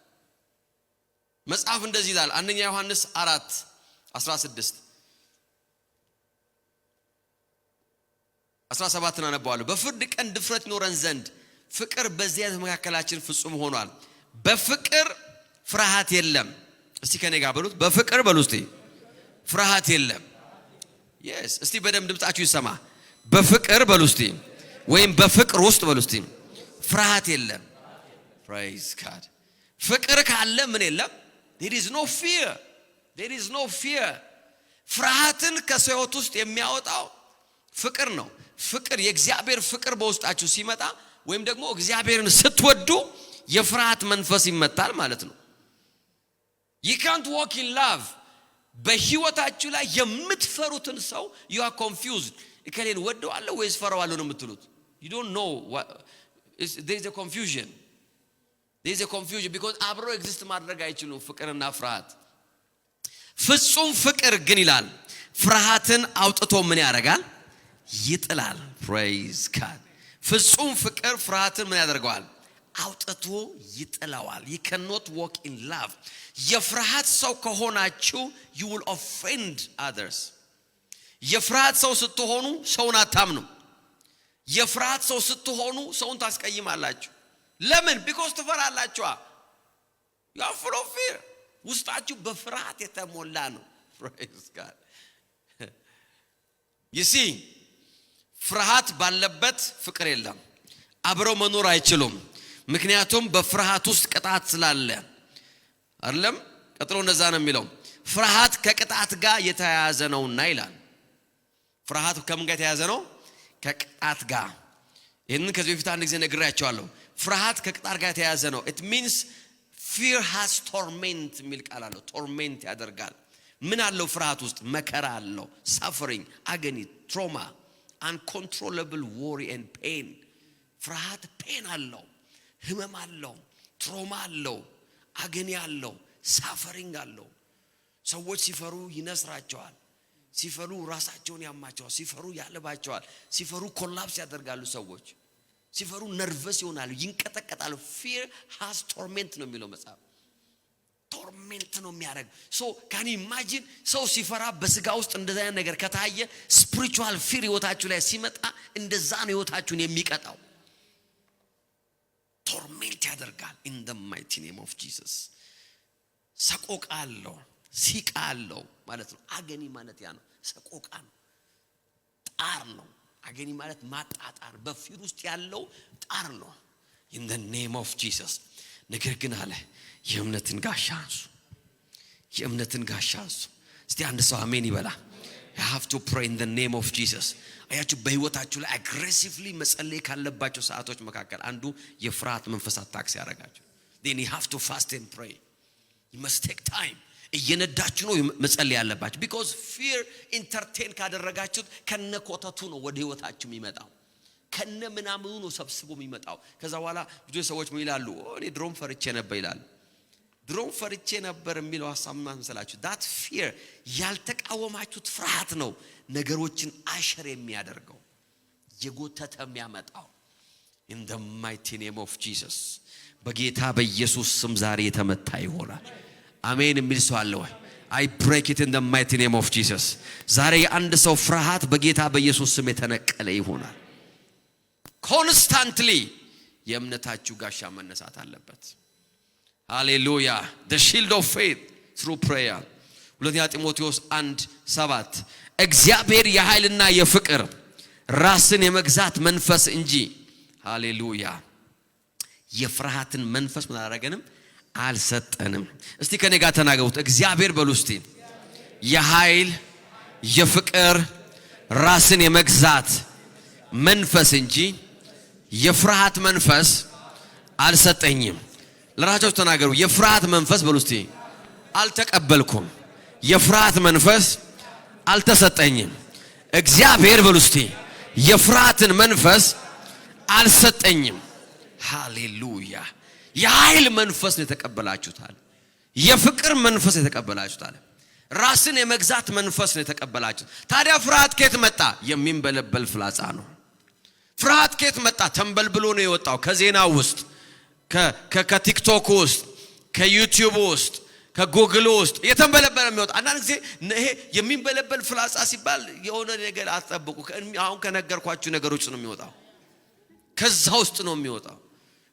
መጽሐፍ እንደዚህ ይላል አንደኛ ዮሐንስ 4:16 17 እናነባዋለሁ። በፍርድ ቀን ድፍረት ይኖረን ዘንድ ፍቅር በዚያ መካከላችን ፍጹም ሆኗል። በፍቅር ፍርሃት የለም። እስቲ ከኔ ጋር በሉት በፍቅር በሉ እስቲ ፍርሃት የለም። yes እስቲ በደም ድምጻችሁ ይሰማ። በፍቅር በሉ እስቲ ወይም በፍቅር ውስጥ በሉ እስቲ ፍርሃት የለም። praise God ፍቅር ካለ ምን የለም? there is no fear there is no fear ፍርሃትን ከሰው ሕይወት ውስጥ የሚያወጣው ፍቅር ነው። ፍቅር የእግዚአብሔር ፍቅር በውስጣችሁ ሲመጣ ወይም ደግሞ እግዚአብሔርን ስትወዱ የፍርሃት መንፈስ ይመታል ማለት ነው። you can't walk in love በህይወታችሁ ላይ የምትፈሩትን ሰው you are confused እከሌን ወደዋለሁ ወይስ ፈራዋለሁ ነው የምትሉት። you don't know what there is a confusion because አብሮ ኤግዚስት ማድረግ አይችሉም ፍቅርና ፍርሃት። ፍጹም ፍቅር ግን ይላል ፍርሃትን አውጥቶ ምን ያደርጋል? ይጥላል። praise God ፍጹም ፍቅር ፍርሃትን ምን ያደርገዋል? አውጥቶ ይጥላዋል። you cannot walk in love የፍርሃት ሰው ከሆናችሁ you will offend others የፍርሃት ሰው ስትሆኑ ሰውን አታምኑ። የፍርሃት ሰው ስትሆኑ ሰውን ታስቀይማላችሁ። ለምን? because ትፈራላችሁ። you are full of fear ውስጣችሁ በፍርሃት የተሞላ ነው። praise God you see ፍርሃት ባለበት ፍቅር የለም። አብረው መኖር አይችሉም። ምክንያቱም በፍርሃት ውስጥ ቅጣት ስላለ አይደለም። ቀጥሎ እንደዛ ነው የሚለው ፍርሃት ከቅጣት ጋር የተያያዘ ነውና ይላል። ፍርሃት ከምን ጋር የተያያዘ ነው? ከቅጣት ጋር። ይሄንን ከዚህ በፊት አንድ ጊዜ ነግሬያቸዋለሁ። ፍርሃት ከቅጣት ጋር የተያያዘ ነው። it means fear has torment የሚል ቃል አለው። torment ያደርጋል። ምን አለው? ፍርሃት ውስጥ መከራ አለው። suffering agony trauma uncontrollable worry and pain ፍርሃት ፔን አለው፣ ህመም አለው፣ ትሮማ አለው፣ አገኒ አለው፣ ሳፈሪንግ አለው። ሰዎች ሲፈሩ ይነስራቸዋል፣ ሲፈሩ ራሳቸውን ያማቸዋል፣ ሲፈሩ ያለባቸዋል፣ ሲፈሩ ኮላፕስ ያደርጋሉ። ሰዎች ሲፈሩ ነርቨስ ይሆናሉ፣ ይንቀጠቀጣሉ። fear has torment ነው የሚለው መጽሐፍ። ቶርሜንት ነው የሚያደርግ። ሶ ካን ኢማጂን ሰው ሲፈራ በስጋ ውስጥ እንደዛ ነገር ከታየ ስፒሪቹዋል ፊር ህይወታችሁ ላይ ሲመጣ እንደዛ ነው ህይወታችሁን የሚቀጣው። ቶርሜንት ያደርጋል። in the mighty name of Jesus ሰቆቃ አለው፣ ሲቃ አለው ማለት ነው። አገኒ ማለት ያ ነው። ሰቆቃ ነው፣ ጣር ነው። አገኒ ማለት ማጣጣር፣ በፊር ውስጥ ያለው ጣር ነው። in the name of Jesus ነገር ግን አለ የእምነትን ጋሻ አንሱ፣ የእምነትን ጋሻ አንሱ። እስቲ አንድ ሰው አሜን ይበላ። you have to pray in the name of Jesus አያችሁ በህይወታችሁ ላይ aggressively መጸለይ ካለባችሁ ሰዓቶች መካከል አንዱ የፍርሃት መንፈስ አታክስ ያደርጋችሁ። then you have to fast and pray. you must take time እየነዳችሁ ነው መጸለይ ያለባችሁ because fear entertain ካደረጋችሁት ከነኮተቱ ነው ወደ ህይወታችሁ የሚመጣው፣ ከነ ምናምኑ ነው ሰብስቦ የሚመጣው። ከዛ በኋላ ብዙ ሰዎች ምን ይላሉ? እኔ ድሮም ፈርቼ ነበር ይላል። ድሮም ፈርቼ ነበር የሚለው ሐሳብ ማለት መሰላችሁ that fear ያልተቃወማችሁት ፍርሃት ነው ነገሮችን አሸር የሚያደርገው የጎተተ የሚያመጣው። in the mighty name of Jesus በጌታ በኢየሱስ ስም ዛሬ የተመታ ይሆናል። አሜን የሚል ሰው አለ ወይ? I break it in the mighty name of Jesus ዛሬ አንድ ሰው ፍርሃት በጌታ በኢየሱስ ስም የተነቀለ ይሆናል። constantly የእምነታችሁ ጋሻ መነሳት አለበት። ሃሌሉያ the shield of faith through prayer ሁለተኛ ጢሞቴዎስ 1:7 እግዚአብሔር የኃይልና የፍቅር ራስን የመግዛት መንፈስ እንጂ ሃሌሉያ የፍርሃትን መንፈስ ምን አላደረገንም? አልሰጠንም። እስቲ ከኔ ጋር ተናገሩት። እግዚአብሔር በሉ እስቲ የኃይል የፍቅር ራስን የመግዛት መንፈስ እንጂ የፍርሃት መንፈስ አልሰጠኝም። ለራሳችሁ ተናገሩ። የፍርሃት መንፈስ በሉ እስቲ አልተቀበልኩም። የፍርሃት መንፈስ አልተሰጠኝም። እግዚአብሔር በሉ እስቲ የፍርሃትን መንፈስ አልሰጠኝም። ሃሌሉያ የኃይል መንፈስ ነው የተቀበላችሁታል። የፍቅር መንፈስ ነው የተቀበላችሁታል። ራስን የመግዛት መንፈስ ነው የተቀበላችሁት። ታዲያ ፍርሃት ከየት መጣ? የሚንበለበል ፍላጻ ነው። ፍርሃት ከየት መጣ? ተንበልብሎ ነው የወጣው ከዜና ውስጥ፣ ከቲክቶክ ውስጥ፣ ከዩቲዩብ ውስጥ፣ ከጉግል ውስጥ የተንበለበለ የሚወጣ። አንዳንድ ጊዜ ይሄ የሚንበለበል ፍላጻ ሲባል የሆነ ነገር አትጠብቁ። አሁን ከነገርኳችሁ ነገሮች ነው የሚወጣው፣ ከዛ ውስጥ ነው የሚወጣው።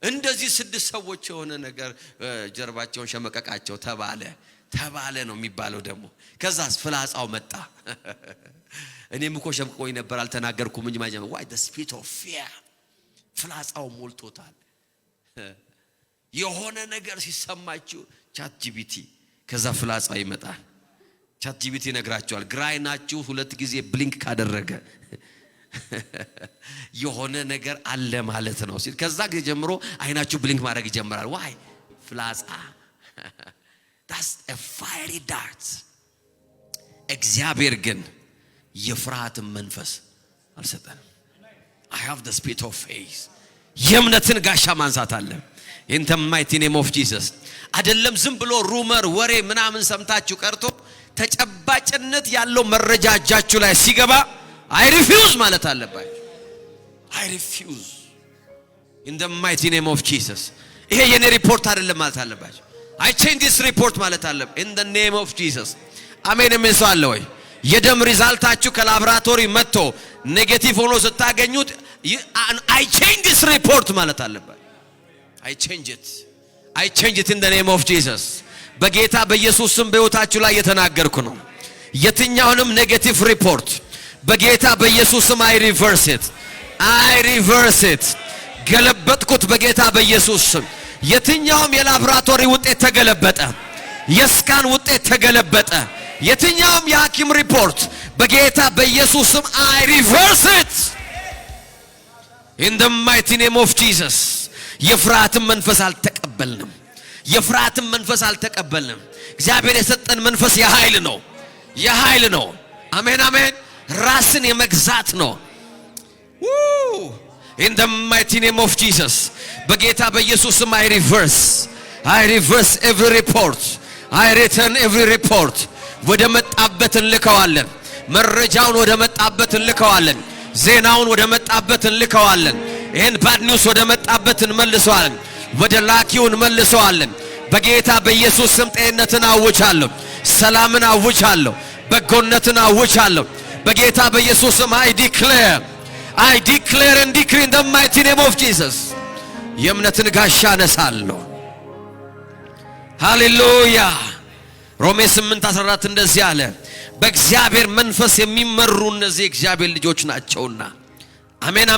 እንደዚህ 6 ሰዎች የሆነ ነገር ጀርባቸውን ሸመቀቃቸው ተባለ ተባለ ነው የሚባለው ደግሞ ከዛስ ፍላጻው መጣ እኔም እኮ ሸምቆኝ ነበር አልተናገርኩም እንጂ ማጀም why the spirit of fear ፍላጻው ሞልቶታል የሆነ ነገር ሲሰማችሁ ቻት ጂቢቲ ከዛ ፍላጻ ይመጣል ቻት ጂቢቲ ነግራችኋል ግራይናችሁ ሁለት ጊዜ ብሊንክ ካደረገ የሆነ ነገር አለ ማለት ነው ሲል ከዛ ጊዜ ጀምሮ አይናችሁ ብሊንክ ማድረግ ይጀምራል why ፍላጻ that's a fiery dart እግዚአብሔር ግን የፍርሃት መንፈስ አልሰጠንም I have the spirit of faith የእምነትን ጋሻ ማንሳት አለ in the mighty name of Jesus አይደለም ዝም ብሎ ሩመር ወሬ ምናምን ሰምታችሁ ቀርቶ ተጨባጭነት ያለው መረጃ እጃችሁ ላይ ሲገባ I refuse ማለት አለባችሁ I refuse in the mighty name of Jesus ይሄ የኔ ሪፖርት አይደለም ማለት አለባችሁ I change this report ማለት አለ in the name of Jesus አሜን እምሰዋለሁ ወይ የደም ሪዛልታችሁ ከላብራቶሪ መጥቶ ኔጌቲቭ ሆኖ ስታገኙት I change this report ማለት አለባችሁ I change it in the name of Jesus በጌታ በኢየሱስ ስም በሕይወታችሁ ላይ የተናገርኩ ነው የትኛውንም ኔጌቲቭ ሪፖርት በጌታ በኢየሱስ ስም I reverse it ገለበጥኩት በጌታ በኢየሱስ ስም የትኛውም የላብራቶሪ ውጤት ተገለበጠ የስካን ውጤት ተገለበጠ የትኛውም የሐኪም ሪፖርት በጌታ በኢየሱስ ስም I reverse it in the mighty name of Jesus የፍርሃትን መንፈስ አልተቀበልንም እግዚአብሔር የሰጠን መንፈስ የኃይል ነው አሜን ራስን የመግዛት ነው in the mighty name of Jesus በጌታ በኢየሱስ ስም I reverse every report I return every report ወደ መጣበት እንልከዋለን መረጃውን ወደ መጣበት እንልከዋለን ዜናውን ወደ መጣበት እንልከዋለን ይሄን ባድ ኒውስ ወደ መጣበት እንመልሰዋለን ወደ ላኪው እንመልሰዋለን በጌታ በኢየሱስ ስም ጤንነትን አውጃለሁ ሰላምን አውጃለሁ በጎነትን አውጃለሁ በጌታ በኢየሱስ ስም I declare and decree in the mighty name of Jesus የእምነትን ጋሻ ነሳለሁ ሃሌሉያ ሮሜ 8:14 እንደዚህ አለ በእግዚአብሔር መንፈስ የሚመሩ እነዚህ እግዚአብሔር ልጆች ናቸውና አሜን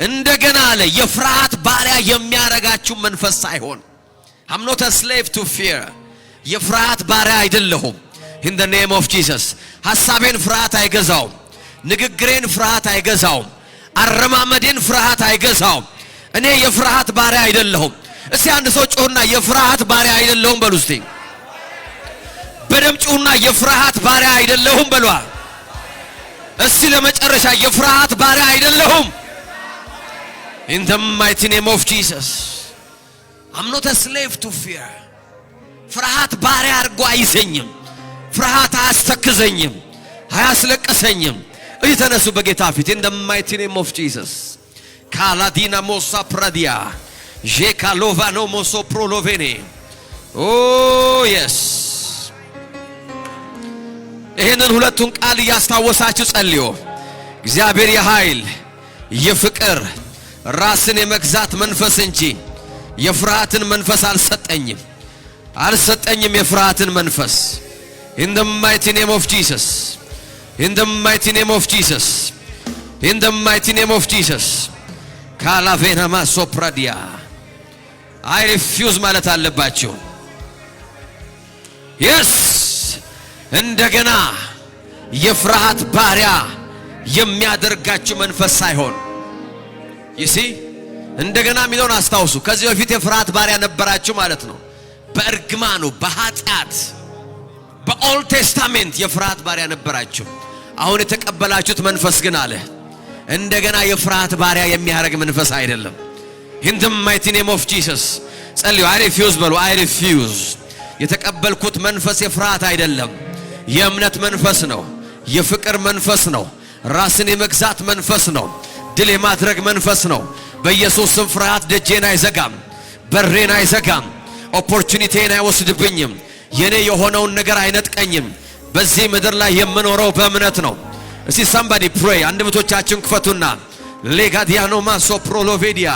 እንደገና አለ የፍርሃት ባሪያ የሚያረጋችሁ መንፈስ ሳይሆን I'm not a slave to fear የፍርሃት ባሪያ አይደለሁም in the name of Jesus ሐሳቤን ፍርሃት አይገዛውም ንግግሬን ፍርሃት አይገዛውም አረማመዴን ፍርሃት አይገዛውም እኔ የፍርሃት ባሪያ አይደለሁም እስቲ አንድ ሰው ጮህና የፍርሃት ባሪያ አይደለሁም በሉ እስቲ በደም ጮህና የፍርሃት ባሪያ አይደለሁም በሉ እስቲ ለመጨረሻ የፍርሃት ባሪያ አይደለሁም in the mighty name of Jesus I'm not a slave to fear ፍርሃት ባሪያ አድርጎ አይዘኝም ፍርሃት አያስተክዘኝም አያስለቅሰኝም እየተነሱ በጌታ ፊት in the mighty name of Jesus ካላዲና ሞሳ ፕራዲያ ጄካሎቫኖ ሞሶ ፕሮሎቬኔ oh yes ይሄንን ሁለቱን ቃል ያስታወሳችሁ ጸልዩ እግዚአብሔር የኃይል የፍቅር ራስን የመግዛት መንፈስ እንጂ የፍርሃትን መንፈስ አልሰጠኝም የፍርሃትን መንፈስ in the mighty name of Jesus in the mighty name of Jesus in the mighty name of Jesus ካላቬና ማሶፕራዲያ I refuse ማለት አለባችሁ yes እንደገና የፍርሃት ባሪያ የሚያደርጋችሁ መንፈስ ሳይሆን you see እንደገና ሚሊዮን አስታውሱ ከዚህ በፊት የፍርሃት ባሪያ ነበራችሁ ማለት ነው በእርግማኑ በኃጢአት በኦልድ ቴስታሜንት የፍርሃት ባሪያ ነበራችሁ አሁን የተቀበላችሁት መንፈስ ግን አለ እንደገና የፍርሃት ባሪያ የሚያደርግ መንፈስ አይደለም in the mighty name of Jesus ጸልዩ I refuse በሉ I refuse የተቀበልኩት መንፈስ የፍርሃት አይደለም የእምነት መንፈስ ነው የፍቅር መንፈስ ነው ራስን የመግዛት መንፈስ ነው ድል የማድረግ መንፈስ ነው በኢየሱስ ስም ፍርሃት ደጄን አይዘጋም በሬን አይዘጋም ኦፖርቹኒቲን አይወስድብኝም የኔ የሆነውን ነገር አይነጥቀኝም በዚህ ምድር ላይ የምኖረው በእምነት ነው እስቲ somebody pray አንደበቶቻችሁን ክፈቱና ሌጋዲያኖ ማሶ ፕሮሎቬዲያ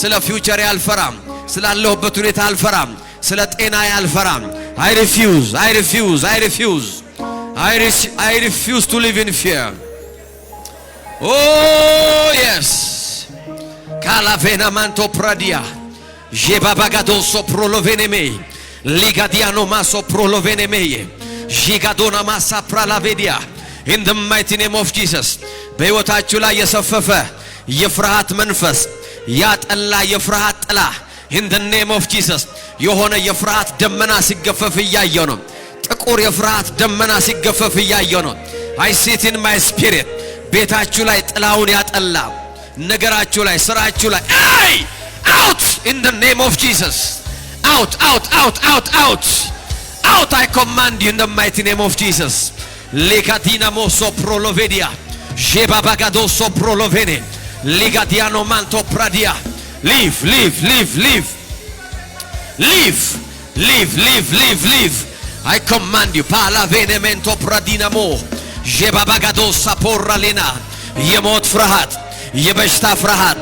ስለ ፊውቸር አልፈራም ስላለሁበት ሁኔታ አልፈራም ስለ ጤና አልፈራም I refuse. I refuse. I refuse. I refuse to live in fear. Oh yes. Calavena manto pradia. Jebabagado soprolovene me. Ligadiano maso prolovene me. Jigadona masa pralavedia. In the mighty name of Jesus. በሕይወታችሁ ላይ የሰፈፈ የፍርሃት መንፈስ ያጠላ የፍርሃት ጥላ in the name of Jesus የሆነ የፍርሃት ደመና ሲገፈፍ ያየው ነው። ጥቁር የፍርሃት ደመና ሲገፈፍ ያየው ነው። I see it in my spirit ቤታችሁ ላይ ጥላውን ያጠላ ነገራችሁ ላይ ስራችሁ ላይ out in the name of Jesus out out out out out out I command you in the mighty name of Jesus Legadina moso prolovedia Jebabagado so prolovene Ligadiano manto pradia Leave leave leave leave leave leave leave leave leave I command you palavenemento pradinamo Jebabagado saporra lena የሞት ፍርሃት የበሽታ ፍርሃት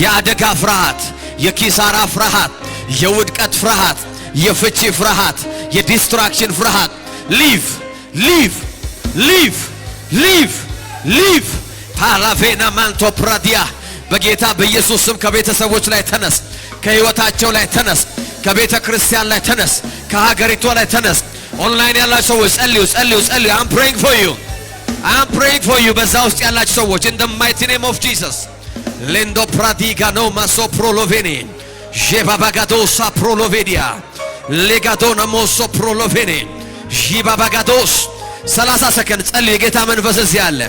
የአደጋ ፍርሃት የኪሳራ ፍርሃት የውድቀት ፍርሃት የፍቺ ፍርሃት የዲስትራክሽን ፍርሃት leave leave leave leave leave palavena manto pradia በጌታ በኢየሱስ ስም ከቤተሰቦች ላይ ተነስ ከህይወታቸው ላይ ተነስ ከቤተ ክርስቲያን ላይ ተነስ ከሀገሪቷ ላይ ተነስ ኦንላይን ያላችሁ ሰዎች ጸልዩ I'm praying for you I'm praying for you በዛ ውስጥ ያላችሁ ሰዎች in the mighty name of Jesus lendo pradiga no maso prolovene jebabagado sa prolovedia legadona moso prolovene jibabagados 30 ሰከንድ ጸልዩ የጌታ መንፈስ እዚህ አለ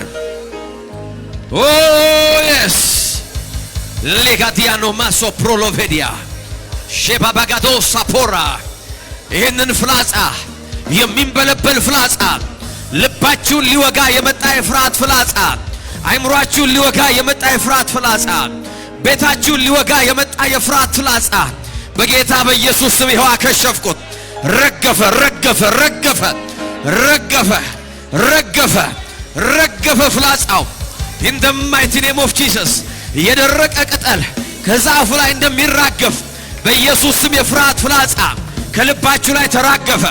Oh yes Legadiano maso prolovedia jebabagado sapora ይህንን ፍላጻ የሚንበለበል ፍላጻ ልባችሁን ሊወጋ የመጣ የፍርሃት ፍላጻ አይምሮአችሁን ሊወጋ የመጣ የፍርሃት ፍላጻ ቤታችሁን ሊወጋ የመጣ የፍርሃት ፍላጻ በጌታ በኢየሱስ ስም ይኸው አከሸፍኩት ረገፈ ረገፈ ረገፈ ረገፈ ረገፈ ረገፈ ፍላጻው in the mighty name of Jesus የደረቀ ቅጠል ከዛፉ ላይ እንደሚራገፍ በኢየሱስ ስም የፍርሃት ፍላጻ ከልባችሁ ላይ ተራገፈ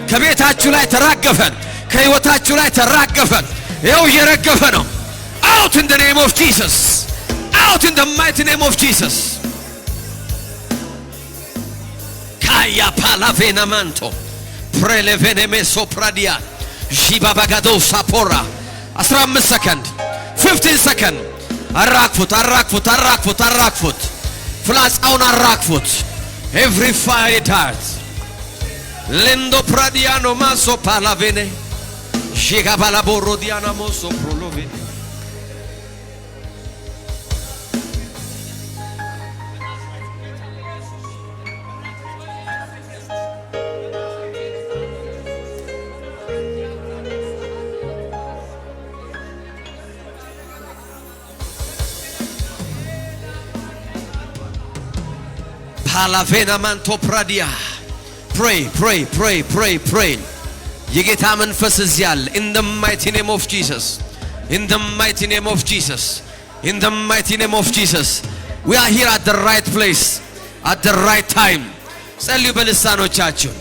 ከቤታችሁ ላይ ተራገፈ ከህይወታችሁ ላይ ተራገፈ ይኸው እየረገፈ ነው out in the name of Jesus out in the mighty name of Jesus kaya palavena manto prelevene meso pradia jibabagado sapora 15 second 15 second አራግፉት ፍላጻውን አራግፉት every fire dart lendo pradiano maso palavene jigabala borodiana moso prolovene palavena manto pradia pray የጌታ መንፈስ እዚህ አለ in the mighty name of Jesus in the mighty name of Jesus in the mighty name of Jesus we are here at the right place at the right time ጸልዩ በልሳኖቻችሁ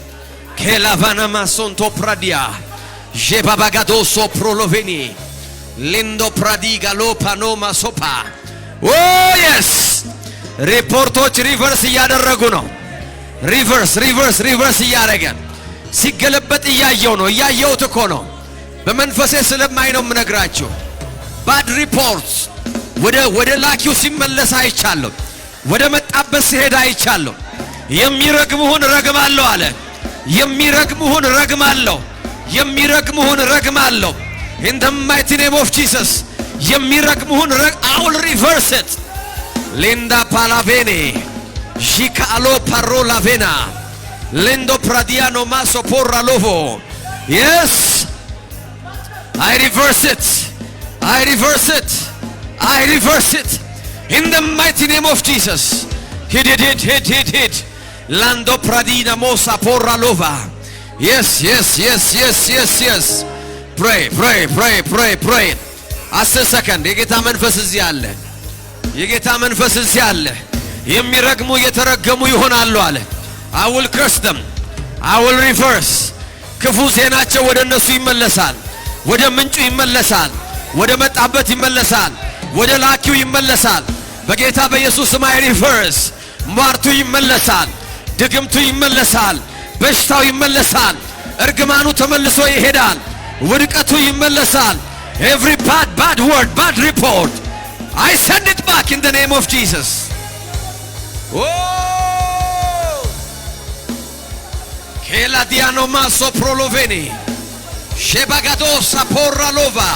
ከላቫና ማሶንቶ pradia jebabagado so proloveni lindo pradiga lo panoma sopa oh yes ሪፖርቶች ሪቨርስ እያደረጉ ነው ሪቨርስ እያደረገን ሲገለበጥ እያየሁት እኮ ነው በመንፈሴ ስለማይ ነው የምነግራችሁ ባድ ሪፖርትስ ወደ ላኪው ሲመለስ አይቻለሁ ወደ መጣበት ሲሄድ አይቻለሁ የሚረግሙህን ረግማለሁ አለ የሚረግሙህን ረግማለሁ in the mighty name of Jesus የሚረግሙህን I will reverse it Linda palavene Jicalo parola vena Lendo pradiano maso porra lovo Yes I reverse it in the mighty name of Jesus Hit Lando pradina mosa porra lova Yes Pray 10 second የጌታ መንፈስ እዚህ አለ የጌታ መንፈስ እዚህ አለ የሚረግሙ የተረገሙ ይሆናሉ አለ I will curse them I will reverse ክፉ ዜናቸው ወደ እነሱ ይመለሳል ወደ ምንጩ ይመለሳል ወደ መጣበት ይመለሳል ወደ ላኪው ይመለሳል በጌታ በኢየሱስ ስም I reverse ሟርቱ ይመለሳል ድግምቱ ይመለሳል በሽታው ይመለሳል እርግማኑ ተመልሶ ይሄዳል ውድቀቱ ይመለሳል every bad word bad report I send it back in the name of Jesus oh kela diano maso proloveni shebagado sapora lova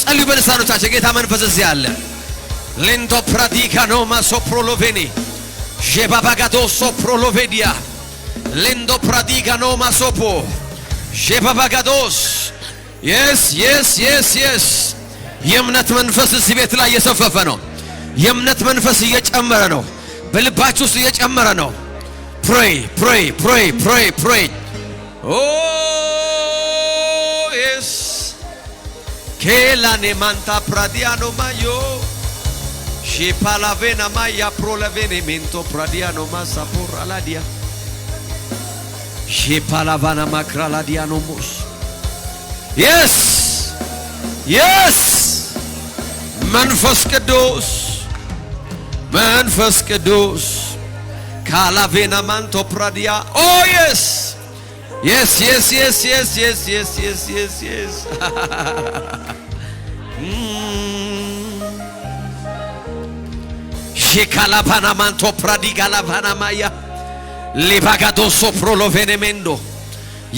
ጸልዩ በልሳኖቻችሁ ጌታ መንፈስ እዚህ አለ ሊንዶ ፕራዲካኖ ማሶ ፕሮሎቬኒ ጄባባጋዶ ሶፕሮሎቬዲያ ሊንዶ ፕራዲካኖ ማሶፖ ጄባባጋዶስ yes የእምነት መንፈስ እዚህ ቤት ላይ እየሰፈፈ ነው የእምነት መንፈስ እየጨመረ ነው በልባችሁ ውስጥ እየጨመረ ነው pray oh yes Kela ne manta pradiano mayo she palavena maya prolavene mento pradiano masa poraladia she palavana makraladiano mos yes manfas kedos kalavena manto pradia oh yes Shekalavana manto pradigalavana maya libagado soprolovene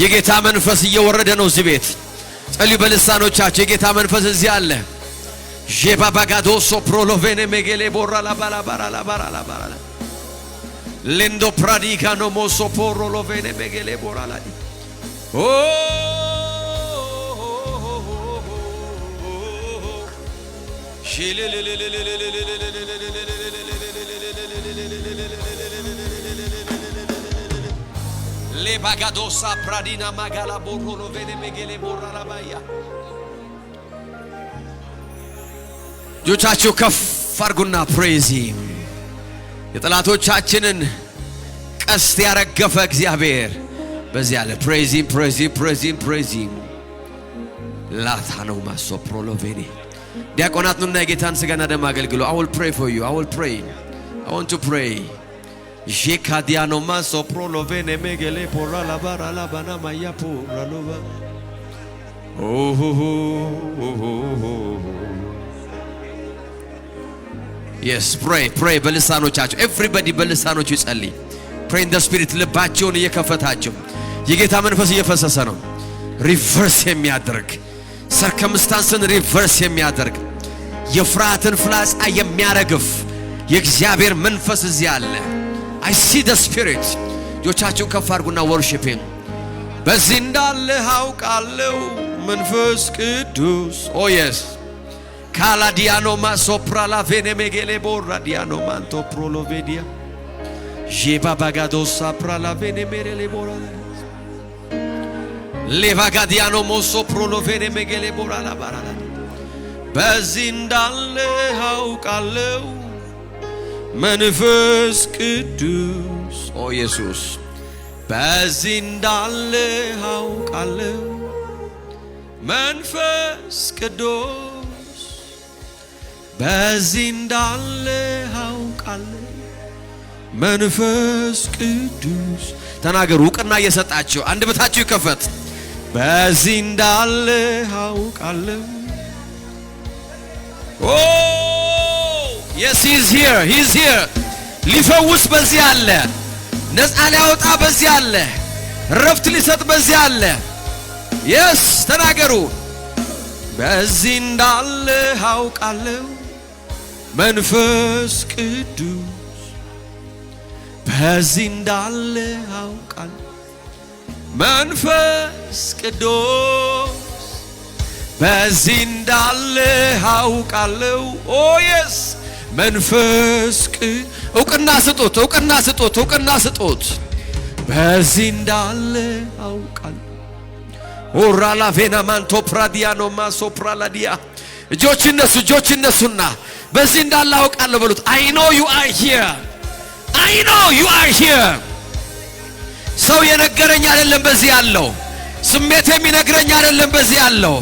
የጌታ መንፈስ እየወረደ ነው እዚህ ቤት ጸልዩ በልሳኖቻችሁ የጌታ መንፈስ እዚህ አለ ጄባባጋዶ ሶፕሮሎቬኔ ሜጌሌ ቦራላ ባላ Lendo pradica no moso porro lo vene megele boraladi. Le bagadosa pradina magala borro lo vene megele borala baya. ጆቻችሁ ከፍ አድርጉና praise him. የጠላቶቻችንን ቀስት ያረገፈ እግዚአብሔር በዚህ ያለ praise him ላታነው ማሶፕሮሎቬኒ ዲያቆናት ነውና የጌታን ስጋና ደም አገልግሎ I will pray for you I want to pray ጄካዲያኖ ማሶፕሮሎቬኒ ሜጌሌ ፖራላ ባራላ ባና ማያ ፖራሎባ Yes, pray በልሳኖቻችሁ everybody በልሳኖቹ ይጸልይ pray in the spirit ልባቸውን እየከፈታችሁ የጌታ መንፈስ እየፈሰሰ ነው ሪቨርስ የሚያደርግ ሰርከምስታንስን ሪቨርስ የሚያደርግ የፍርሃትን ፍላጻ የሚያረግፍ የእግዚአብሔር መንፈስ እዚህ አለ I see the spirit ጆቻችሁ ከፍ አድርጉና worship him በዚህ እንዳለ አውቃለሁ መንፈስ ቅዱስ oh yes Caladiano ma sopra la vene megele borra diano manto prolovedia Jeba bagado sopra la vene merele borra Levagadiano mo sopra lo vene megele borra la barala Bazindale haukaleu Manifes ቅዱስ Oh Jesus Bazindale haukaleu Manifes ቅዱስ በዚህ እንዳለ አውቃለሁ መንፈስ ቅዱስ ተናገሩ ዕውቅና እየሰጣችሁ አንደበታችሁ ይከፈት በዚህ እንዳለ አውቃለሁ yes he's here ሊፈውስ በዚህ አለ ነፃ ሊያወጣ በዚህ አለ ረፍት ሊሰጥ በዚህ አለ yes ተናገሩ በዚህ እንዳለ አውቃለሁ መንፈስ ቅዱስ በዚህ እንዳለ አውቃለሁ መንፈስ ቅዱስ በዚህ እንዳለ አውቃለሁ oh yes መንፈስ ዕውቅና ስጡት በዚህ እንዳለ አውቃለሁ ኦራላ ቬና ማንቶ ፕራዲያኖ ማሶ ፕራላዲያ እጆች እነሱና በዚህ እንዳለ አውቃለሁ በሉት I know you are here ሰው የነገረኝ አይደለም በዚህ ያለው ስሜት የሚነግረኝ አይደለም በዚህ ያለው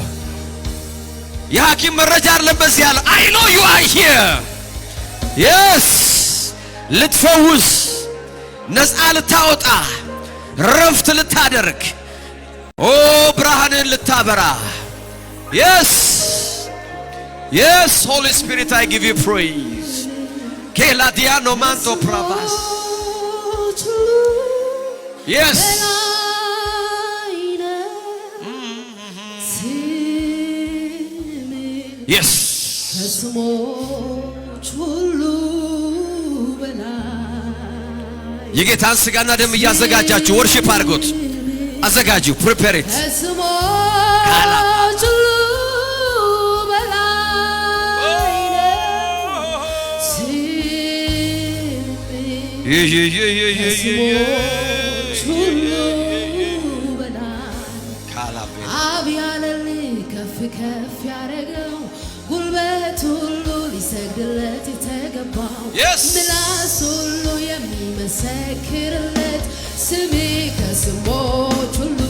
የሐኪም መረጃ አይደለም በዚህ ያለው I know you are here yes ልትፈውስ ነፃ ልታወጣ ረፍት ልታደርግ ኦ ብርሃንን ልታበራ yes yes Holy Spirit I give you praise Keladiano manto pravas yes yes የጌታን ሥጋና ደም እያዘጋጃችሁ ወርሺፕ አድርጉት አዘጋጁ prepare it ከፍ ያረገው ጉልበት ሁሉ ሊሰግድለት የተገባው ምላስ ሁሉ የሚመሰክርለት ስሜ ከስሞች ሁሉ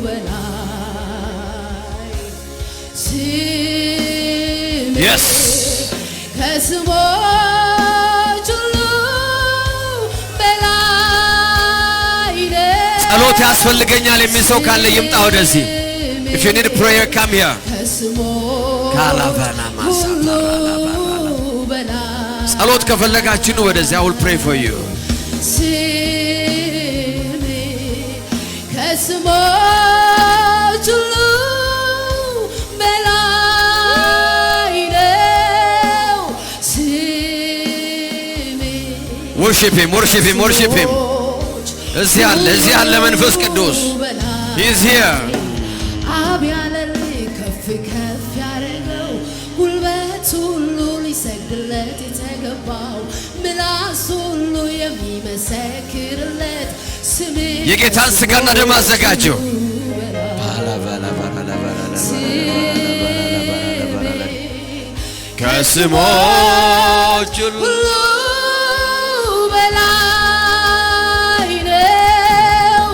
በላይ ስሜ ከስሞች ሁሉ በላይ ጸሎት ያስፈልገኛል የሚል ሰው ካለ ይምጣ ወደዚህ If you need prayer, come here. ጸሎት ከፈለጋችሁ ነው ወደዚህ I will pray for you. ከስሞች ሁሉ በላይ ነው ስሜ Worship him, worship him, worship him. እዚህ ያለ መንፈስ ቅዱስ He is here. አብ ያለልኝ ከፍ ያረገው ጉልበት ሁሉ ሊሰግድለት የተገባው ምላስ ሁሉ የሚመሰክርለት ስሜ የጌታን ሥጋና ደም አዘጋጁ ከስሞች ሁሉ በላይ ነው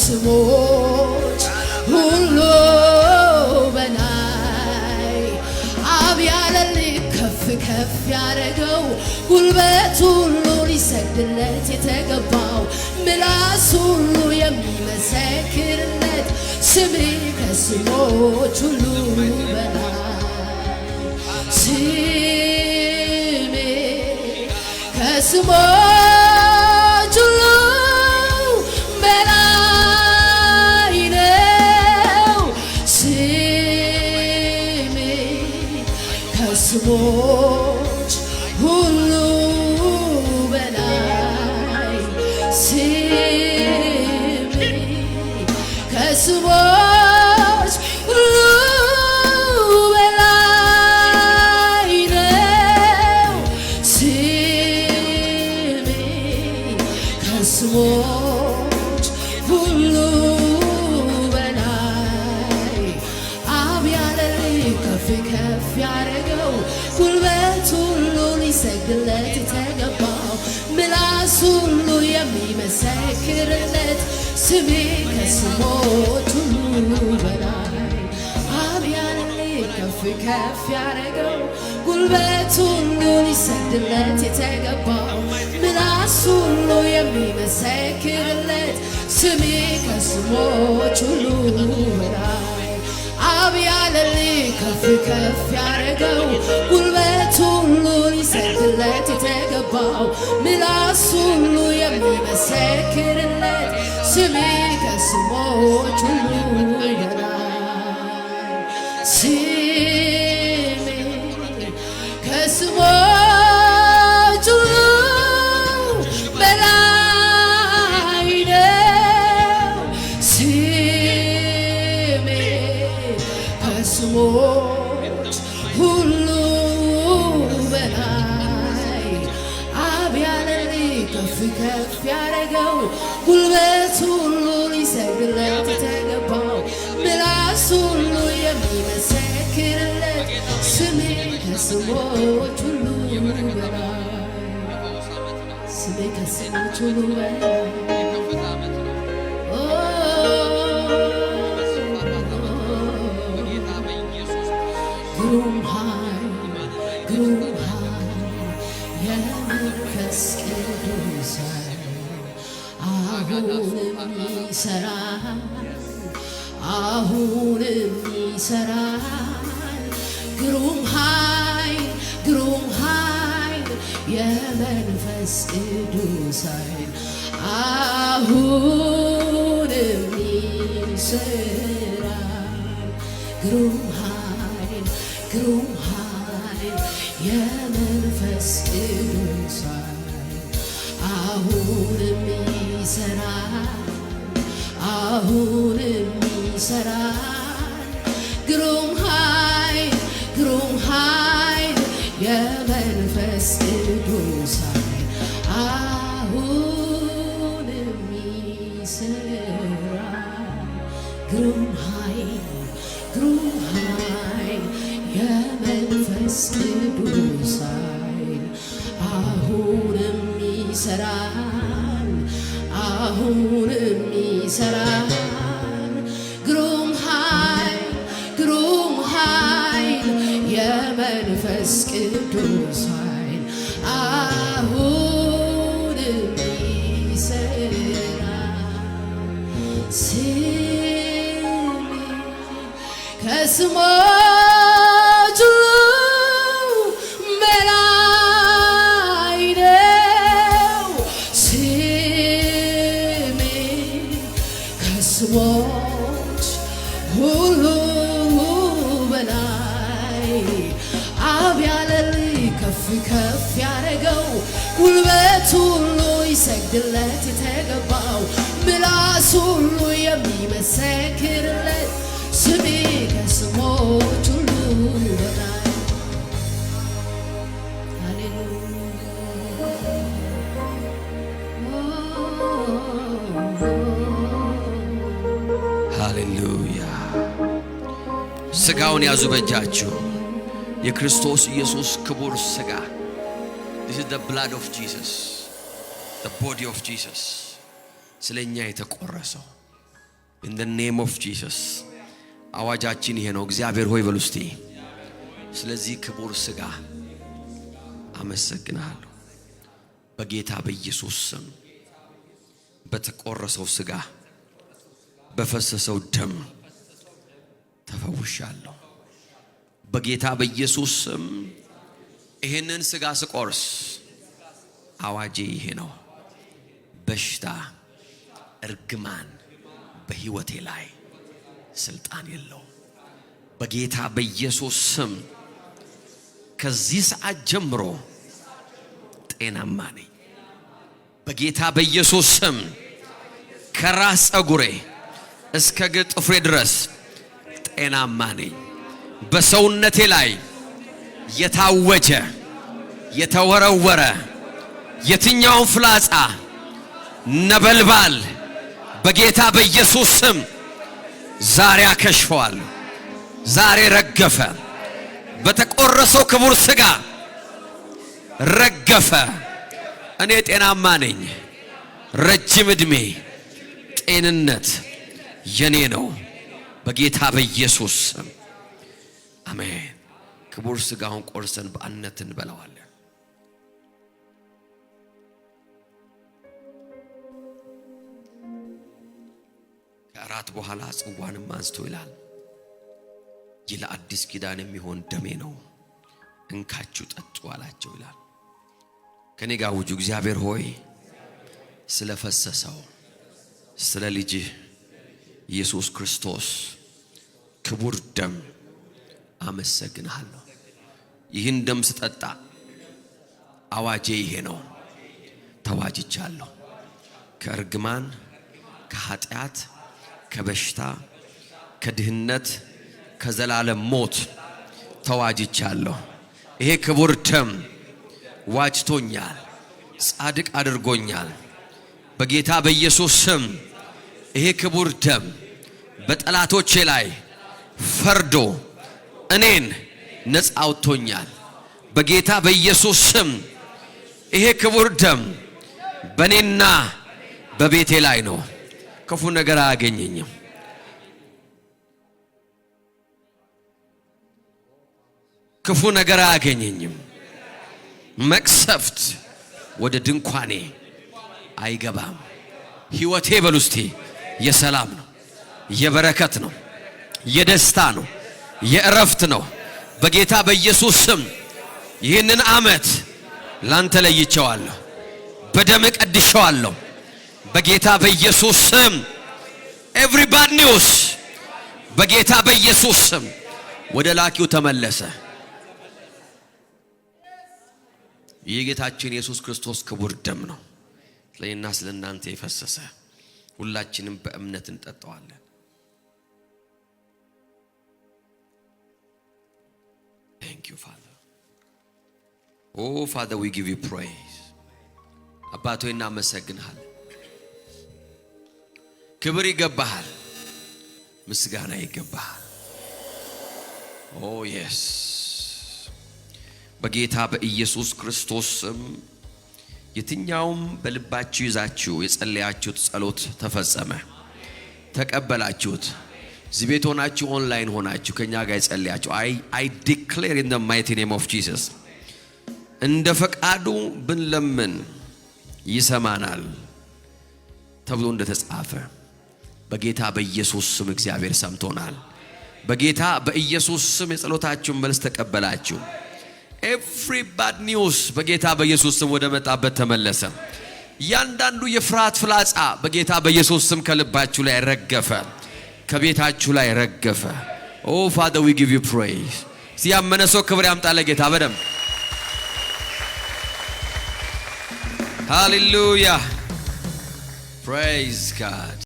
ስሞች ሁሉ በላይ አብ ያለልኝ ከፍ ያረገው ጉልበት ሁሉ ሊሰግድለት የተገባው ምላስ ሁሉ የሚመሰክርለት ስሜ ከስሞች ሁሉ በላይ ስሜ ከስሞች ሁሉ በላይ ነው ስሜ ከስሞች ሁሉ በላይ ስሜ ከስሞች ሁሉ በላይ ነው ስሜ ከስሞች ሁሉ በላይ አብ ያለልኝ ከፍ ያረገው ጉልበት ሁሉ ሊሰግድለት የተገባው ምላስ ሁሉ የሚመሰክርለት ስሜ ከስሞች ሁሉ በላይ አብ ያለልኝ ከፍ ያረገው ጉልበት ሁሉ ሊሰግድለት የተገባው ምላስ ሁሉ የሚመሰክርለት ስሜ ከስሞች ሁሉ በላይ አብ ያለልኝ ከፍ ያረገው ጉልበት ሁሉ ሊሰግድለት የተገባው ምላስ ሁሉ የሚመሰክርለት ስሜ ከስሞች ሁሉ በላይ ስሜ ከስሞች ሁሉ በላይ ነው ስሜ ከስሞች ሁሉ በላይ አብ ያለልኝ ከፍ ያረገው ጉልበት ሁሉ ሊሰግድለት የተገባው ምላስ ሁሉ የሚመሰክርለት ስሜ ከስሞች ሁሉ በላይ ከስሞች ሁሉ በላይ ግሩም ኃይል የመንፈስ ቅዱስ አሁንም ይሠራል ግሩም ኃይል የመንፈስ ቅዱስ አሁንም ይሠራል ግሩም ኃይል የመንፈስ ቅዱስ አሁንም ይሠራል ግሩም ኃይል የመንፈስ ቅዱስ አሁንም ይሠራል ግሩም ኃይል የመንፈስ ቅዱስ አሁንም ይሠራል ግሩም ኃይል የመንፈስ ቅዱስ አሁንም ይሠራል ስሜ ከስሞች ሁሉ በላይ ነው ስሜ ከስሞች ሁሉ በላይ አብ ያለልኝ ከፍ ያረገው ጉልበት ሁሉ ይሰግድለት የተገባው ምላስ ሁሉ የሚመሰክርለት ስሜ ከስሞች ሁሉ በላይ ሃሌሉያ። ሥጋውን ያዙ በእጃችሁ። የክርስቶስ ኢየሱስ ክቡር ሥጋ This is the blood of Jesus, the body of Jesus. ስለኛ የተቆረሰው in the name of Jesus. አዋጃችን ይሄ ነው። እግዚአብሔር ሆይ በሉ እስቲ ስለዚህ ክቡር ሥጋ አመሰግናለሁ። በጌታ በኢየሱስ ስም በተቆረሰው ሥጋ በፈሰሰው ደም ተፈውሻለሁ። በጌታ በኢየሱስ ስም ይሄንን ሥጋ ስቆርስ አዋጄ ይሄ ነው። በሽታ እርግማን በሕይወቴ ላይ ስልጣን የለው። በጌታ በኢየሱስ ስም ከዚህ ሰዓት ጀምሮ ጤናማ ነኝ። በጌታ በኢየሱስ ስም ከራስ ጸጉሬ እስከ እግር ጥፍሬ ድረስ ጤናማ ነኝ። በሰውነቴ ላይ የታወጀ የተወረወረ የትኛውን ፍላጻ ነበልባል በጌታ በኢየሱስ ስም ዛሬ አከሽፈዋል። ዛሬ ረገፈ። በተቆረሰው ክቡር ሥጋ ረገፈ። እኔ ጤናማ ነኝ። ረጅም ዕድሜ ጤንነት የኔ ነው በጌታ በኢየሱስ ስም አሜን። ክቡር ሥጋውን ቆርሰን በአንድነት እንበላዋለን። ከእራት በኋላ ጽዋንም አንስቶ ይላል ይህ ለአዲስ ኪዳን የሚሆን ደሜ ነው፣ እንካችሁ ጠጡ አላቸው ይላል። ከኔ ጋር ውጁ። እግዚአብሔር ሆይ ስለፈሰሰው ስለ ልጅህ ኢየሱስ ክርስቶስ ክቡር ደም አመሰግናለሁ። ይህን ደም ስጠጣ አዋጄ ይሄ ነው። ተዋጅቻለሁ። ከእርግማን፣ ከኃጢአት፣ ከበሽታ፣ ከድህነት፣ ከዘላለም ሞት ተዋጅቻለሁ። ይሄ ክቡር ደም ዋጅቶኛል፣ ጻድቅ አድርጎኛል። በጌታ በኢየሱስ ስም ይሄ ክቡር ደም በጠላቶቼ ላይ ፈርዶ እኔን ነፃ አውጥቶኛል። በጌታ በኢየሱስ ስም ይሄ ክቡር ደም በኔና በቤቴ ላይ ነው። ክፉ ነገር አያገኘኝም። ክፉ ነገር አያገኘኝም። መቅሰፍት ወደ ድንኳኔ አይገባም። ሕይወቴ በሉስቲ የሰላም ነው፣ የበረከት ነው፣ የደስታ ነው፣ የእረፍት ነው። በጌታ በኢየሱስ ስም ይህንን ዓመት ላንተ ለይቼዋለሁ፣ በደም ቀድሼዋለሁ። በጌታ በኢየሱስ ስም ኤቭሪ ባድ ኒውስ በጌታ በኢየሱስ ስም ወደ ላኪው ተመለሰ። የጌታችን ኢየሱስ ክርስቶስ ክቡር ደም ነው ስለእኔና ስለእናንተ የፈሰሰ። ሁላችንም በእምነት እንጠጣዋለን። Thank you, Father. Oh, Father, we give you praise. አባቶ እናመሰግንሃለን። ክብር ይገባሃል፣ ምስጋና ይገባሃል። Oh, yes. በጌታ በኢየሱስ ክርስቶስ ስም የትኛውም በልባችሁ ይዛችሁ የጸለያችሁት ጸሎት ተፈጸመ፣ ተቀበላችሁት። እዚህ ቤት ሆናችሁ ኦንላይን ሆናችሁ ከኛ ጋር የጸለያችሁ I declare in the mighty name of Jesus እንደ ፈቃዱ ብንለምን ይሰማናል ተብሎ እንደተጻፈ በጌታ በኢየሱስ ስም እግዚአብሔር ሰምቶናል። በጌታ በኢየሱስ ስም የጸሎታችሁን መልስ ተቀበላችሁ። Every bad news በጌታ በኢየሱስ ስም ወደ መጣበት ተመለሰ። ያንዳንዱ የፍርሃት ፍላጻ በጌታ በኢየሱስ ስም ከልባችሁ ላይ ረገፈ፣ ከቤታችሁ ላይ ረገፈ። Oh, Father, we give you praise. ሲያመነ ሰው ክብር ያምጣ ለጌታ በደም። Hallelujah. Praise God.